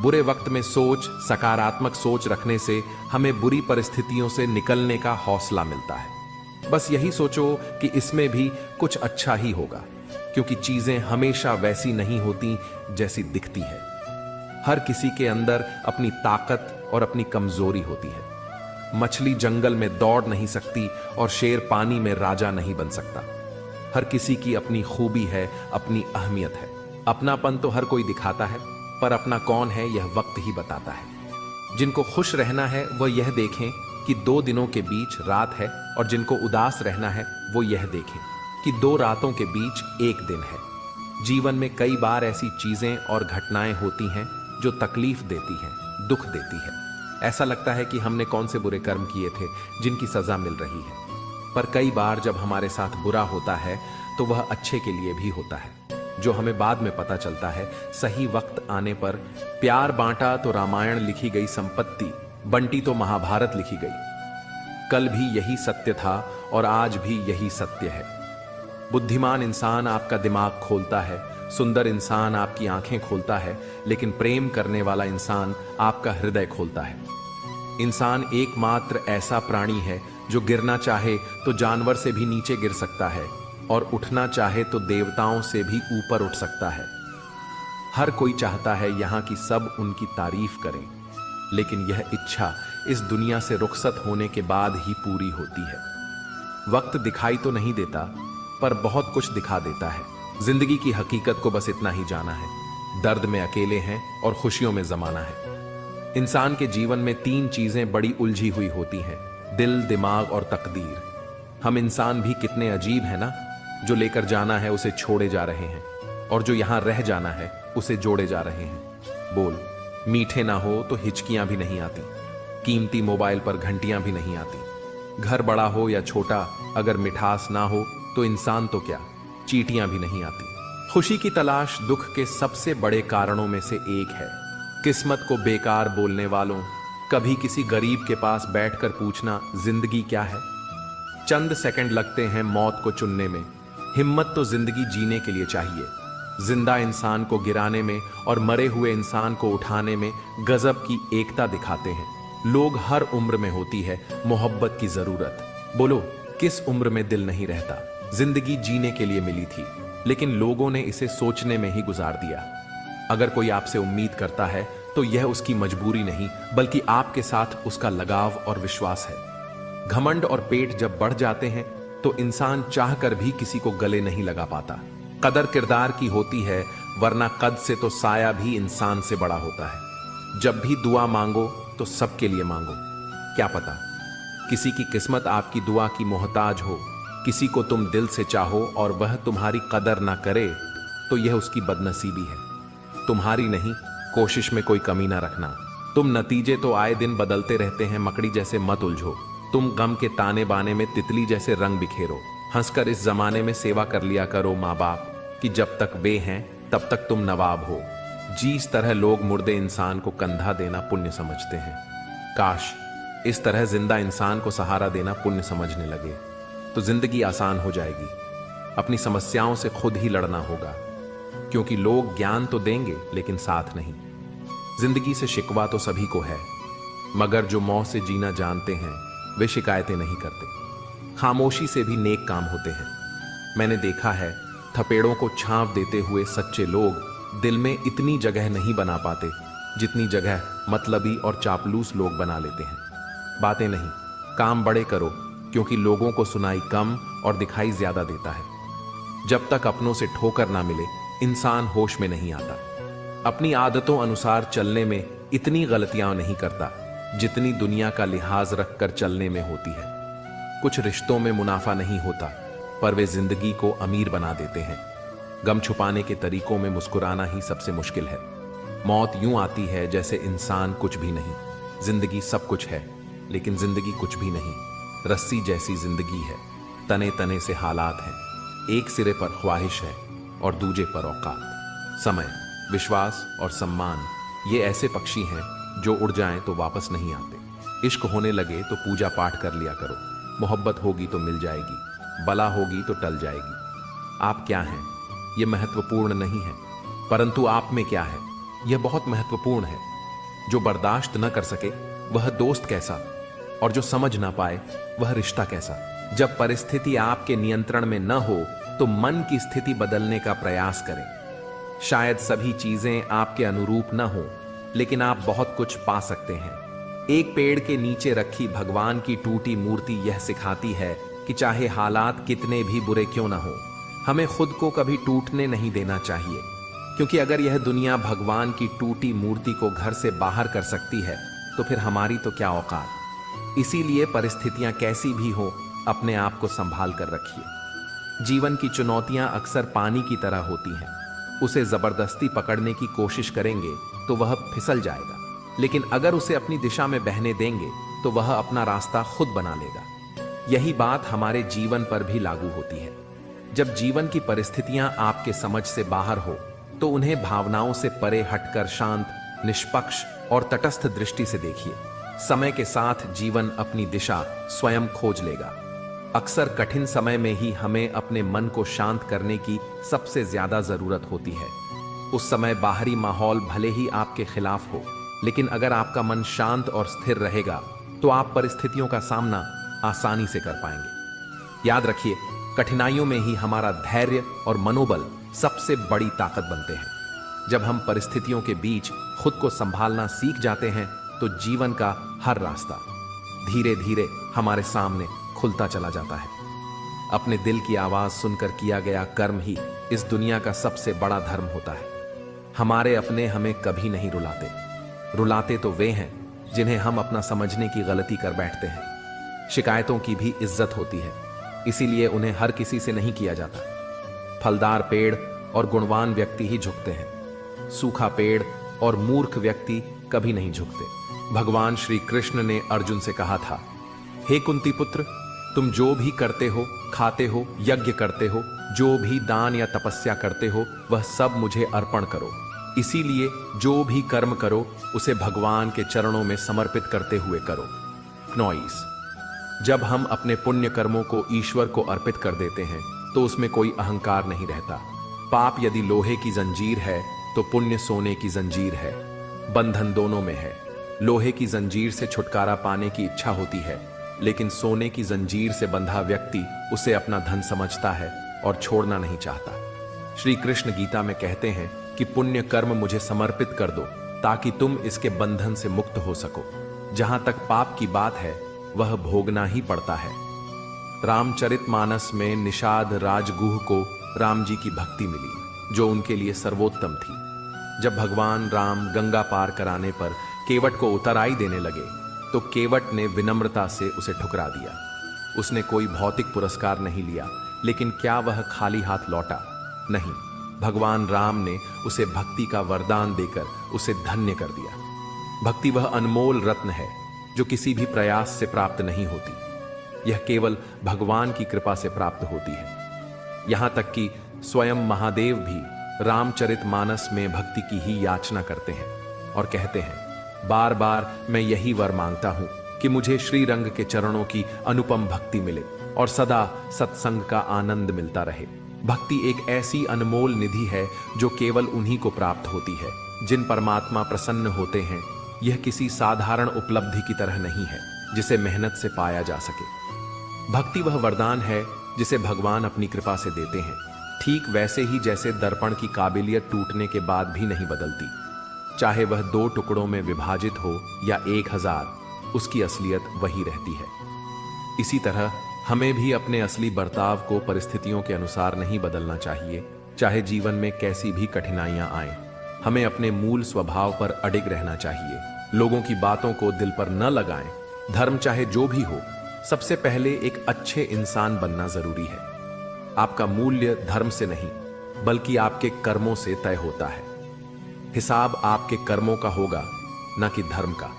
S2: बुरे वक्त में सकारात्मक सोच रखने से हमें बुरी परिस्थितियों से निकलने का हौसला मिलता है। बस यही सोचो कि इसमें भी कुछ अच्छा ही होगा, क्योंकि चीजें हमेशा वैसी नहीं होती जैसी दिखती है। हर किसी के अंदर अपनी ताकत और अपनी कमजोरी होती है। मछली जंगल में दौड़ नहीं सकती और शेर पानी में राजा नहीं बन सकता। हर किसी की अपनी खूबी है, अपनी अहमियत है। अपनापन तो हर कोई दिखाता है, पर अपना कौन है यह वक्त ही बताता है। जिनको खुश रहना है वह यह देखें कि 2 दिनों के बीच रात है, और जिनको उदास रहना है वो यह देखें कि 2 रातों के बीच एक दिन है। जीवन में कई बार ऐसी चीजें और घटनाएं होती हैं जो तकलीफ देती हैं, दुख देती है। ऐसा लगता है कि हमने कौन से बुरे कर्म किए थे जिनकी सजा मिल रही है, पर कई बार जब हमारे साथ बुरा होता है तो वह अच्छे के लिए भी होता है, जो हमें बाद में पता चलता है। सही वक्त आने पर प्यार बांटा तो रामायण लिखी गई संपत्ति, बंटी तो महाभारत लिखी गई। कल भी यही सत्य था और आज भी यही सत्य है। बुद्धिमान इंसान आपका दिमाग खोलता है, सुंदर इंसान आपकी आंखें खोलता है, लेकिन प्रेम करने वाला इंसान आपका हृदय खोलता है। इंसान एकमात्र ऐसा प्राणी है जो गिरना चाहे तो जानवर से भी नीचे गिर सकता है, और उठना चाहे तो देवताओं से भी ऊपर उठ सकता है। हर कोई चाहता है यहां की सब उनकी तारीफ करें, लेकिन यह इच्छा इस दुनिया से रुखसत होने के बाद ही पूरी होती है। वक्त दिखाई तो नहीं देता, पर बहुत कुछ दिखा देता है। जिंदगी की हकीकत को बस इतना ही जाना है, दर्द में अकेले हैं और खुशियों में जमाना है। इंसान के जीवन में 3 चीजें बड़ी उलझी हुई होती हैं, दिल, दिमाग और तकदीर। हम इंसान भी कितने अजीब हैं ना, जो लेकर जाना है उसे छोड़े जा रहे हैं, और जो यहां रह जाना है उसे जोड़े जा रहे हैं। बोल मीठे ना हो तो हिचकियां भी नहीं आती, कीमती मोबाइल पर घंटियां भी नहीं आती। घर बड़ा हो या छोटा, अगर मिठास ना हो तो इंसान तो क्या, चींटियां भी नहीं आती। खुशी की तलाश दुख के सबसे बड़े कारणों में से एक है। किस्मत को बेकार बोलने वालों, कभी किसी गरीब के पास बैठकर पूछना जिंदगी क्या है। चंद सेकंड लगते हैं मौत को चुनने में। हिम्मत तो जिंदगी जीने के लिए चाहिए। जिंदा इंसान को गिराने में और मरे हुए इंसान को उठाने में गजब की एकता दिखाते हैं। लोग हर उम्र में होती है मोहब्बत की जरूरत। बोलो किस उम्र में दिल नहीं रहता। जिंदगी जीने के लिए मिली थी, लेकिन लोगों ने इसे सोचने में ही गुजार दिया। अगर कोई आपसे उम्मीद करता है तो यह उसकी मजबूरी नहीं, बल्कि आपके साथ उसका लगाव और विश्वास है। घमंड और पेट जब बढ़ जाते हैं तो इंसान चाहकर भी किसी को गले नहीं लगा पाता। कदर किरदार की होती है, वरना कद से तो साया भी इंसान से बड़ा होता है। जब भी दुआ मांगो तो सबके लिए मांगो। क्या पता किसी की किस्मत आपकी दुआ की मोहताज हो। किसी को तुम दिल से चाहो और वह तुम्हारी कदर ना करे तो यह उसकी बदनसीबी है, तुम्हारी नहीं। कोशिश में कोई कमी ना रखना। तुम नतीजे तो आए दिन बदलते रहते हैं, मकड़ी जैसे मत उलझो। तुम गम के ताने बाने में तितली जैसे रंग बिखेरो। हंसकर इस जमाने में सेवा कर लिया करो माँ बाप कि जब तक वे हैं तब तक तुम नवाब हो। जिस तरह लोग मुर्दे इंसान को कंधा देना पुण्य समझते हैं, काश इस तरह जिंदा इंसान को सहारा देना पुण्य समझने लगे तो जिंदगी आसान हो जाएगी। अपनी समस्याओं से खुद ही लड़ना होगा, क्योंकि लोग ज्ञान तो देंगे लेकिन साथ नहीं। जिंदगी से शिकवा तो सभी को है, मगर जो मौत से जीना जानते हैं वे शिकायतें नहीं करते। खामोशी से भी नेक काम होते हैं। मैंने देखा है थपेड़ों को छांव देते हुए सच्चे लोग दिल में इतनी जगह नहीं बना पाते जितनी जगह मतलबी और चापलूस लोग बना लेते हैं। बातें नहीं, काम बड़े करो, क्योंकि लोगों को सुनाई कम और दिखाई ज्यादा देता है। जब तक अपनों से ठोकर ना मिले इंसान होश में नहीं आता। अपनी आदतों अनुसार चलने में इतनी गलतियां नहीं करता जितनी दुनिया का लिहाज रखकर चलने में होती है। कुछ रिश्तों में मुनाफा नहीं होता, पर वे जिंदगी को अमीर बना देते हैं। गम छुपाने के तरीकों में मुस्कुराना ही सबसे मुश्किल है। मौत यूं आती है जैसे इंसान कुछ भी नहीं। जिंदगी सब कुछ है, लेकिन जिंदगी कुछ भी नहीं। रस्सी जैसी जिंदगी है, तने तने से हालात हैं। एक सिरे पर ख्वाहिश है और दूजे पर औकात। समय, विश्वास और सम्मान ये ऐसे पक्षी हैं जो उड़ जाएं तो वापस नहीं आते। इश्क होने लगे तो पूजा पाठ कर लिया करो। मोहब्बत होगी तो मिल जाएगी, बला होगी तो टल जाएगी। आप क्या हैं ये महत्वपूर्ण नहीं है, परंतु आप में क्या है यह बहुत महत्वपूर्ण है। जो बर्दाश्त न कर सके वह दोस्त कैसा, और जो समझ ना पाए वह रिश्ता कैसा। जब परिस्थिति आपके नियंत्रण में न हो तो मन की स्थिति बदलने का प्रयास करें। शायद सभी चीजें आपके अनुरूप न हो, लेकिन आप बहुत कुछ पा सकते हैं। एक पेड़ के नीचे रखी भगवान की टूटी मूर्ति यह सिखाती है कि चाहे हालात कितने भी बुरे क्यों ना हो, हमें खुद को कभी टूटने नहीं देना चाहिए। क्योंकि अगर यह दुनिया भगवान की टूटी मूर्ति को घर से बाहर कर सकती है तो फिर हमारी तो क्या औकात। इसीलिए परिस्थितियां कैसी भी हो, अपने आप को संभाल कर रखिए। जीवन की चुनौतियां अक्सर पानी की तरह होती हैं। उसे जबरदस्ती पकड़ने की कोशिश करेंगे तो वह फिसल जाएगा, लेकिन अगर उसे अपनी दिशा में बहने देंगे तो वह अपना रास्ता खुद बना लेगा। यही बात हमारे जीवन पर भी लागू होती है। जब जीवन की परिस्थितियां आपके समझ से बाहर हो तो उन्हें भावनाओं से परे हटकर शांत, निष्पक्ष और तटस्थ दृष्टि से देखिए। समय के साथ जीवन अपनी दिशा स्वयं खोज लेगा। अक्सर कठिन समय में ही हमें अपने मन को शांत करने की सबसे ज्यादा जरूरत होती है। उस समय बाहरी माहौल भले ही आपके खिलाफ हो, लेकिन अगर आपका मन शांत और स्थिर रहेगा तो आप परिस्थितियों का सामना आसानी से कर पाएंगे। याद रखिए, कठिनाइयों में ही हमारा धैर्य और मनोबल सबसे बड़ी ताकत बनते हैं। जब हम परिस्थितियों के बीच खुद को संभालना सीख जाते हैं तो जीवन का हर रास्ता धीरे धीरे हमारे सामने खुलता चला जाता है। अपने दिल की आवाज सुनकर किया गया कर्म ही इस दुनिया का सबसे बड़ा धर्म होता है। हमारे अपने हमें कभी नहीं रुलाते। रुलाते तो वे हैं जिन्हें हम अपना समझने की गलती कर बैठते हैं। शिकायतों की भी इज्जत होती है, इसीलिए उन्हें हर किसी से नहीं किया जाता। फलदार पेड़ और गुणवान व्यक्ति ही झुकते हैं। सूखा पेड़ और मूर्ख व्यक्ति कभी नहीं झुकते। भगवान श्री कृष्ण ने अर्जुन से कहा था, हे कुंती पुत्र, तुम जो भी करते हो, खाते हो, यज्ञ करते हो, जो भी दान या तपस्या करते हो, वह सब मुझे अर्पण करो। इसीलिए जो भी कर्म करो उसे भगवान के चरणों में समर्पित करते हुए करो। क्नॉइस, जब हम अपने पुण्य कर्मों को ईश्वर को अर्पित कर देते हैं तो उसमें कोई अहंकार नहीं रहता। पाप यदि लोहे की जंजीर है तो पुण्य सोने की जंजीर है। बंधन दोनों में है। लोहे की जंजीर से छुटकारा पाने की इच्छा होती है, लेकिन सोने की जंजीर से बंधा व्यक्ति उसे अपना धन समझता है और छोड़ना नहीं चाहता। श्री कृष्ण गीता में कहते हैं कि पुण्य कर्म मुझे समर्पित कर दो ताकि तुम इसके बंधन से मुक्त हो सको। जहां तक पाप की बात है वह भोगना ही पड़ता है। रामचरितमानस में निषाद राजगुह को राम जी की भक्ति मिली जो उनके लिए सर्वोत्तम थी। जब भगवान राम गंगा पार कराने पर केवट को उतराई देने लगे तो केवट ने विनम्रता से उसे ठुकरा दिया। उसने कोई भौतिक पुरस्कार नहीं लिया, लेकिन क्या वह खाली हाथ लौटा? नहीं, भगवान राम ने उसे भक्ति का वरदान देकर उसे धन्य कर दिया। भक्ति वह अनमोल रत्न है जो किसी भी प्रयास से प्राप्त नहीं होती। यह केवल भगवान की कृपा से प्राप्त होती है। यहां तक कि स्वयं महादेव भी रामचरितमानस में भक्ति की ही याचना करते हैं और कहते हैं, बार बार मैं यही वर मांगता हूं कि मुझे श्री रंग के चरणों की अनुपम भक्ति मिले और सदा सत्संग का आनंद मिलता रहे। भक्ति एक ऐसी अनमोल निधि है जो केवल उन्हीं को प्राप्त होती है जिन परमात्मा प्रसन्न होते हैं। यह किसी साधारण उपलब्धि की तरह नहीं है जिसे मेहनत से पाया जा सके। भक्ति वह वरदान है जिसे भगवान अपनी कृपा से देते हैं, ठीक वैसे ही जैसे दर्पण की काबिलियत टूटने के बाद भी नहीं बदलती। चाहे वह 2 टुकड़ों में विभाजित हो या 1000, उसकी असलियत वही रहती है। इसी तरह हमें भी अपने असली बर्ताव को परिस्थितियों के अनुसार नहीं बदलना चाहिए। चाहे जीवन में कैसी भी कठिनाइयां आएं, हमें अपने मूल स्वभाव पर अडिग रहना चाहिए। लोगों की बातों को दिल पर न लगाएं। धर्म चाहे जो भी हो, सबसे पहले एक अच्छे इंसान बनना जरूरी है। आपका मूल्य धर्म से नहीं बल्कि आपके कर्मों से तय होता है। हिसाब आपके कर्मों का होगा, न कि धर्म का।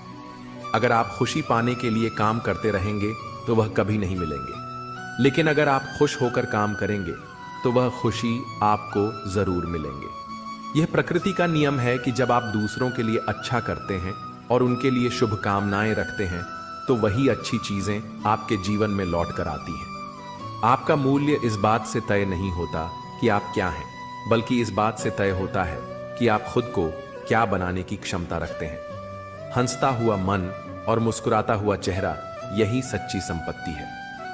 S2: अगर आप खुशी पाने के लिए काम करते रहेंगे तो वह कभी नहीं मिलेंगे, लेकिन अगर आप खुश होकर काम करेंगे तो वह खुशी आपको जरूर मिलेंगे। यह प्रकृति का नियम है कि जब आप दूसरों के लिए अच्छा करते हैं और उनके लिए शुभकामनाएं रखते हैं तो वही अच्छी चीजें आपके जीवन में लौट कर आती हैं। आपका मूल्य इस बात से तय नहीं होता कि आप क्या हैं, बल्कि इस बात से तय होता है कि आप खुद को क्या बनाने की क्षमता रखते हैं। हंसता हुआ मन और मुस्कुराता हुआ चेहरा, यही सच्ची संपत्ति है।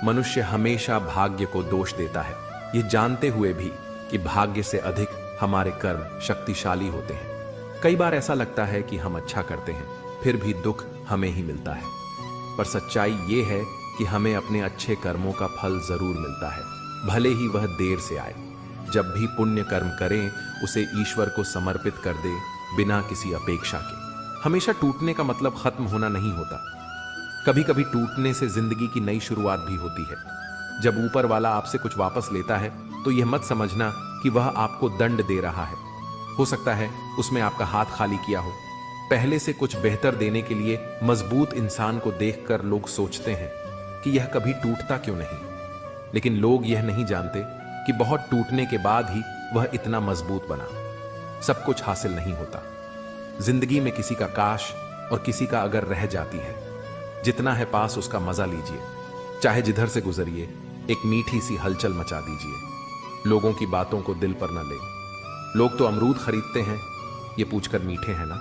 S2: मनुष्य हमेशा भाग्य को दोष देता है, ये जानते हुए भी कि भाग्य से अधिक हमारे कर्म शक्तिशाली होते हैं। कई बार ऐसा लगता है कि हम अच्छा करते हैं, फिर भी दुख हमें ही मिलता है। पर सच्चाई ये है कि हमें अपने अच्छे कर्मों का फल जरूर मिलता है, भले ही वह देर से आए। जब भी पुण्य कर्म करें उसे ईश्वर को समर्पित कर दे, बिना किसी अपेक्षा के। हमेशा टूटने का मतलब खत्म होना नहीं होता। कभी कभी टूटने से जिंदगी की नई शुरुआत भी होती है। जब ऊपर वाला आपसे कुछ वापस लेता है तो यह मत समझना कि वह आपको दंड दे रहा है। हो सकता है उसमें आपका हाथ खाली किया हो। पहले से कुछ बेहतर देने के लिए मजबूत इंसान को देखकर लोग सोचते हैं कि यह कभी टूटता क्यों नहीं, लेकिन लोग यह नहीं जानते कि बहुत टूटने के बाद ही वह इतना मजबूत बना। सब कुछ हासिल नहीं होता। जिंदगी में किसी का काश और किसी का अगर रह जाती है। जितना है पास उसका मजा लीजिए, चाहे जिधर से गुजरिए एक मीठी सी हलचल मचा दीजिए। लोगों की बातों को दिल पर न ले। लोग तो अमरूद खरीदते हैं ये पूछकर मीठे हैं ना,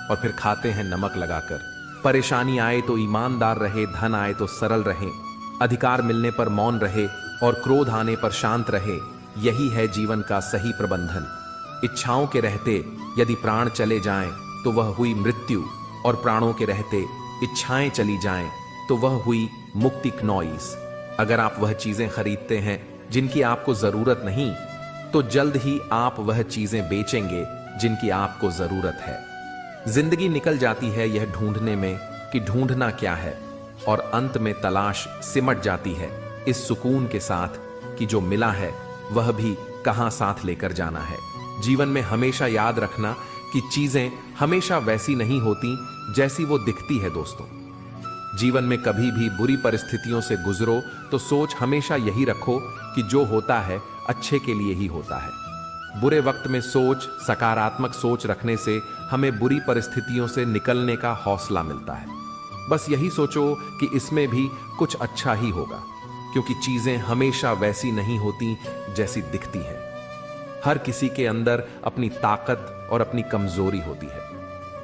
S2: और फिर खाते हैं नमक लगाकर। परेशानी आए तो ईमानदार रहे, धन आए तो सरल रहे, अधिकार मिलने पर मौन रहे और क्रोध आने पर शांत रहे। यही है जीवन का सही प्रबंधन। इच्छाओं के रहते यदि प्राण चले जाएं तो वह हुई मृत्यु, और प्राणों के रहते इच्छाएं चली जाएं तो वह हुई मुक्ति। क्नॉइस, अगर आप वह चीजें खरीदते हैं जिनकी आपको जरूरत नहीं, तो जल्द ही आप वह चीजें बेचेंगे जिनकी आपको जरूरत है। जिंदगी निकल जाती है यह ढूंढने में कि ढूंढना क्या है, और अंत में तलाश सिमट जाती है इस सुकून के साथ कि जो मिला है वह भी कहां साथ लेकर जाना है। जीवन में हमेशा याद रखना कि चीजें हमेशा वैसी नहीं होती जैसी वो दिखती है। दोस्तों, जीवन में कभी भी बुरी परिस्थितियों से गुजरो तो सोच हमेशा यही रखो कि जो होता है अच्छे के लिए ही होता है। बुरे वक्त में सकारात्मक सोच रखने से हमें बुरी परिस्थितियों से निकलने का हौसला मिलता है। बस यही सोचो कि इसमें भी कुछ अच्छा ही होगा, क्योंकि चीजें हमेशा वैसी नहीं होती जैसी दिखती हैं। हर किसी के अंदर अपनी ताकत और अपनी कमजोरी होती है।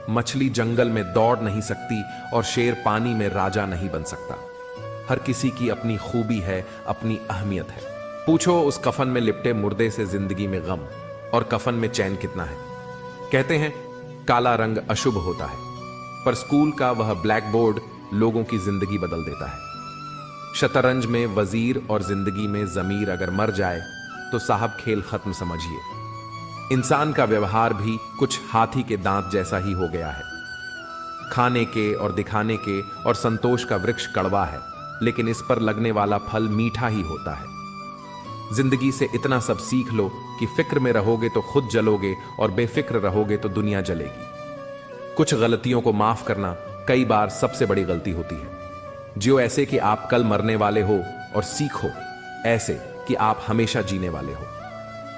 S2: मछली जंगल में दौड़ नहीं सकती और शेर पानी में राजा नहीं बन सकता। हर किसी की अपनी खूबी है, अपनी अहमियत है। पूछो उस कफन में लिपटे मुर्दे से जिंदगी में गम और कफन में चैन कितना है। कहते हैं काला रंग अशुभ होता है, पर स्कूल का वह ब्लैक बोर्ड लोगों की जिंदगी बदल देता है। शतरंज में वजीर और जिंदगी में जमीर अगर मर जाए तो साहब खेल खत्म समझिए। इंसान का व्यवहार भी कुछ हाथी के दांत जैसा ही हो गया है। खाने के और दिखाने के और संतोष का वृक्ष कड़वा है, लेकिन इस पर लगने वाला फल मीठा ही होता है। जिंदगी से इतना सब सीख लो कि फिक्र में रहोगे तो खुद जलोगे और बेफिक्र रहोगे तो दुनिया जलेगी। कुछ गलतियों को माफ करना कई बार सबसे बड़ी गलती होती है। जियो ऐसे कि आप कल मरने वाले हो और सीखो ऐसे कि आप हमेशा जीने वाले हो।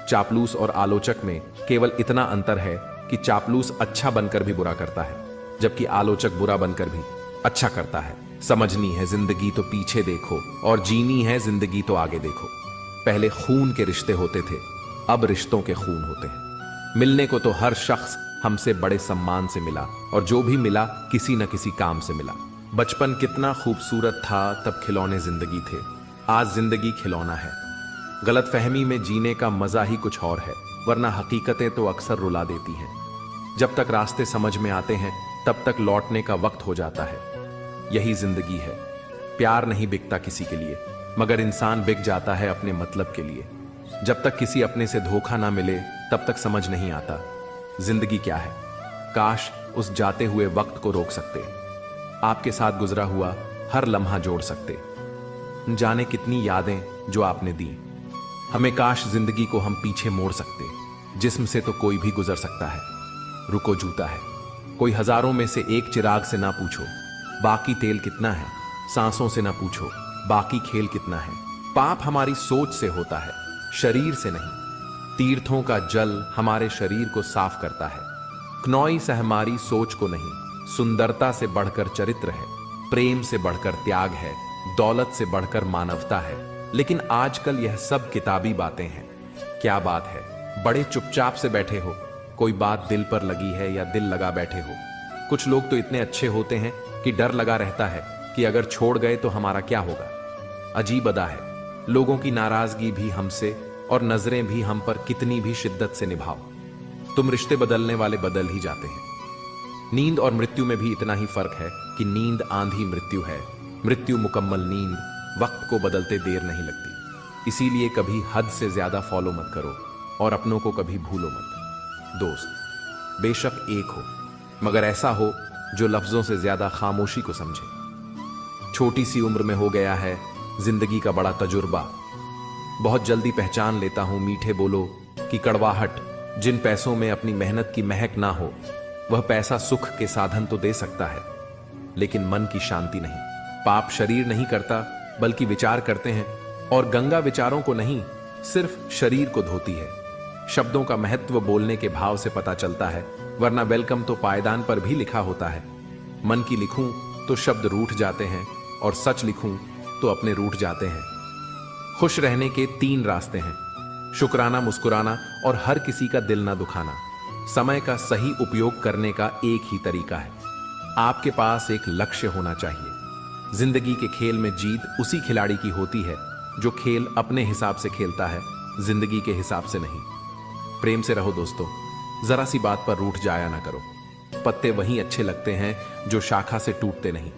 S2: चापलूस और आलोचक में केवल इतना अंतर है कि चापलूस अच्छा बनकर भी बुरा करता है, जबकि आलोचक बुरा बनकर भी अच्छा करता है। समझनी है जिंदगी तो पीछे देखो और जीनी है जिंदगी तो आगे देखो। पहले खून के रिश्ते होते थे, अब रिश्तों के खून होते हैं। मिलने को तो हर शख्स हमसे बड़े सम्मान से मिला और जो भी मिला किसी न किसी काम से मिला। बचपन कितना खूबसूरत था, तब खिलौने जिंदगी थे, आज जिंदगी खिलौना है। गलतफहमी में जीने का मजा ही कुछ और है, वरना हकीकतें तो अक्सर रुला देती हैं। जब तक रास्ते समझ में आते हैं तब तक लौटने का वक्त हो जाता है। यही जिंदगी है। प्यार नहीं बिकता किसी के लिए, मगर इंसान बिक जाता है अपने मतलब के लिए। जब तक किसी अपने से धोखा ना मिले तब तक समझ नहीं आता जिंदगी क्या है। काश उस जाते हुए वक्त को रोक सकते, आपके साथ गुजरा हुआ हर लम्हा जोड़ सकते। जाने कितनी यादें जो आपने दी, हमें काश जिंदगी को हम पीछे मोड़ सकते। जिस्म से तो कोई भी गुजर सकता है, रुको जूता है। कोई हजारों में से एक चिराग से ना पूछो बाकी तेल कितना है, सांसों से ना पूछो बाकी खेल कितना है। पाप हमारी सोच से होता है, शरीर से नहीं। तीर्थों का जल हमारे शरीर को साफ करता है। क्नौई से हमारी सोच को नहीं, सुंदरता से बढ़कर चरित्र है, प्रेम से बढ़कर त्याग है, दौलत से बढ़कर मानवता है। लेकिन आजकल यह सब किताबी बातें हैं। क्या बात है, बड़े चुपचाप से बैठे हो, कोई बात दिल पर लगी है या दिल लगा बैठे हो। कुछ लोग तो इतने अच्छे होते हैं कि डर लगा रहता है कि अगर छोड़ गए तो हमारा क्या होगा। अजीब अदा है, लोगों की नाराजगी भी हमसे और नजरें भी हम पर कितनी भी शिद्दत से निभाओ, तुम रिश्ते बदलने वाले बदल ही जाते हैं। नींद और मृत्यु में भी इतना ही फर्क है कि नींद आंधी मृत्यु है, मृत्यु मुकम्मल नींद। वक्त को बदलते देर नहीं लगती, इसीलिए कभी हद से ज्यादा फॉलो मत करो और अपनों को कभी भूलो मत। दोस्त बेशक एक हो, मगर ऐसा हो जो लफ्जों से ज्यादा खामोशी को समझे। छोटी सी उम्र में हो गया है जिंदगी का बड़ा तजुर्बा, बहुत जल्दी पहचान लेता हूं मीठे बोलो की कड़वाहट। जिन पैसों में अपनी मेहनत की महक ना हो, वह पैसा सुख के साधन तो दे सकता है, लेकिन मन की शांति नहीं। पाप शरीर नहीं करता बल्कि विचार करते हैं, और गंगा विचारों को नहीं सिर्फ शरीर को धोती है। शब्दों का महत्व बोलने के भाव से पता चलता है, वरना वेलकम तो पायदान पर भी लिखा होता है। मन की लिखूं तो शब्द रूठ जाते हैं, और सच लिखूं तो अपने रूठ जाते हैं। खुश रहने के 3 रास्ते हैं, शुक्राना, मुस्कुराना और हर किसी का दिल ना दुखाना। समय का सही उपयोग करने का एक ही तरीका है, आपके पास एक लक्ष्य होना चाहिए। जिंदगी के खेल में जीत उसी खिलाड़ी की होती है जो खेल अपने हिसाब से खेलता है, जिंदगी के हिसाब से नहीं। प्रेम से रहो दोस्तों, जरा सी बात पर रूठ जाया ना करो। पत्ते वहीं अच्छे लगते हैं जो शाखा से टूटते नहीं।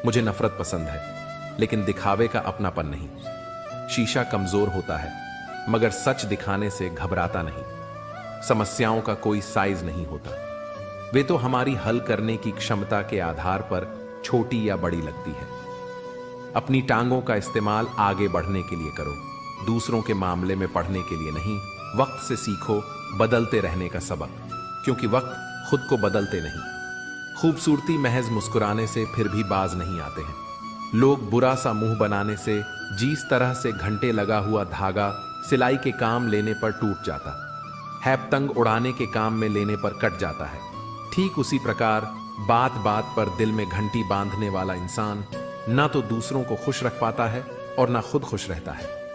S2: मुझे नफरत पसंद है, लेकिन दिखावे का अपनापन नहीं। शीशा कमजोर होता है, मगर सच दिखाने से घबराता नहीं। समस्याओं का कोई साइज नहीं होता, वे तो हमारी हल करने की क्षमता के आधार पर छोटी या बड़ी लगती है। अपनी टांगों का इस्तेमाल आगे बढ़ने के लिए करो, दूसरों के मामले में पढ़ने के लिए नहीं। वक्त से सीखो बदलते रहने का सबक, क्योंकि वक्त खुद को बदलते नहीं। खूबसूरती महज मुस्कुराने से फिर भी बाज नहीं आते हैं। लोग बुरा सा मुंह बनाने से, जिस तरह से घंटे लगा हुआ धागा सिलाई के काम लेने पर टूट जाता, है पतंग उड़ाने के काम में लेने पर कट जाता है। ठीक उसी प्रकार बात बात पर दिल में घंटी बांधने वाला इंसान ना तो दूसरों को खुश रख पाता है और ना खुद खुश रहता है।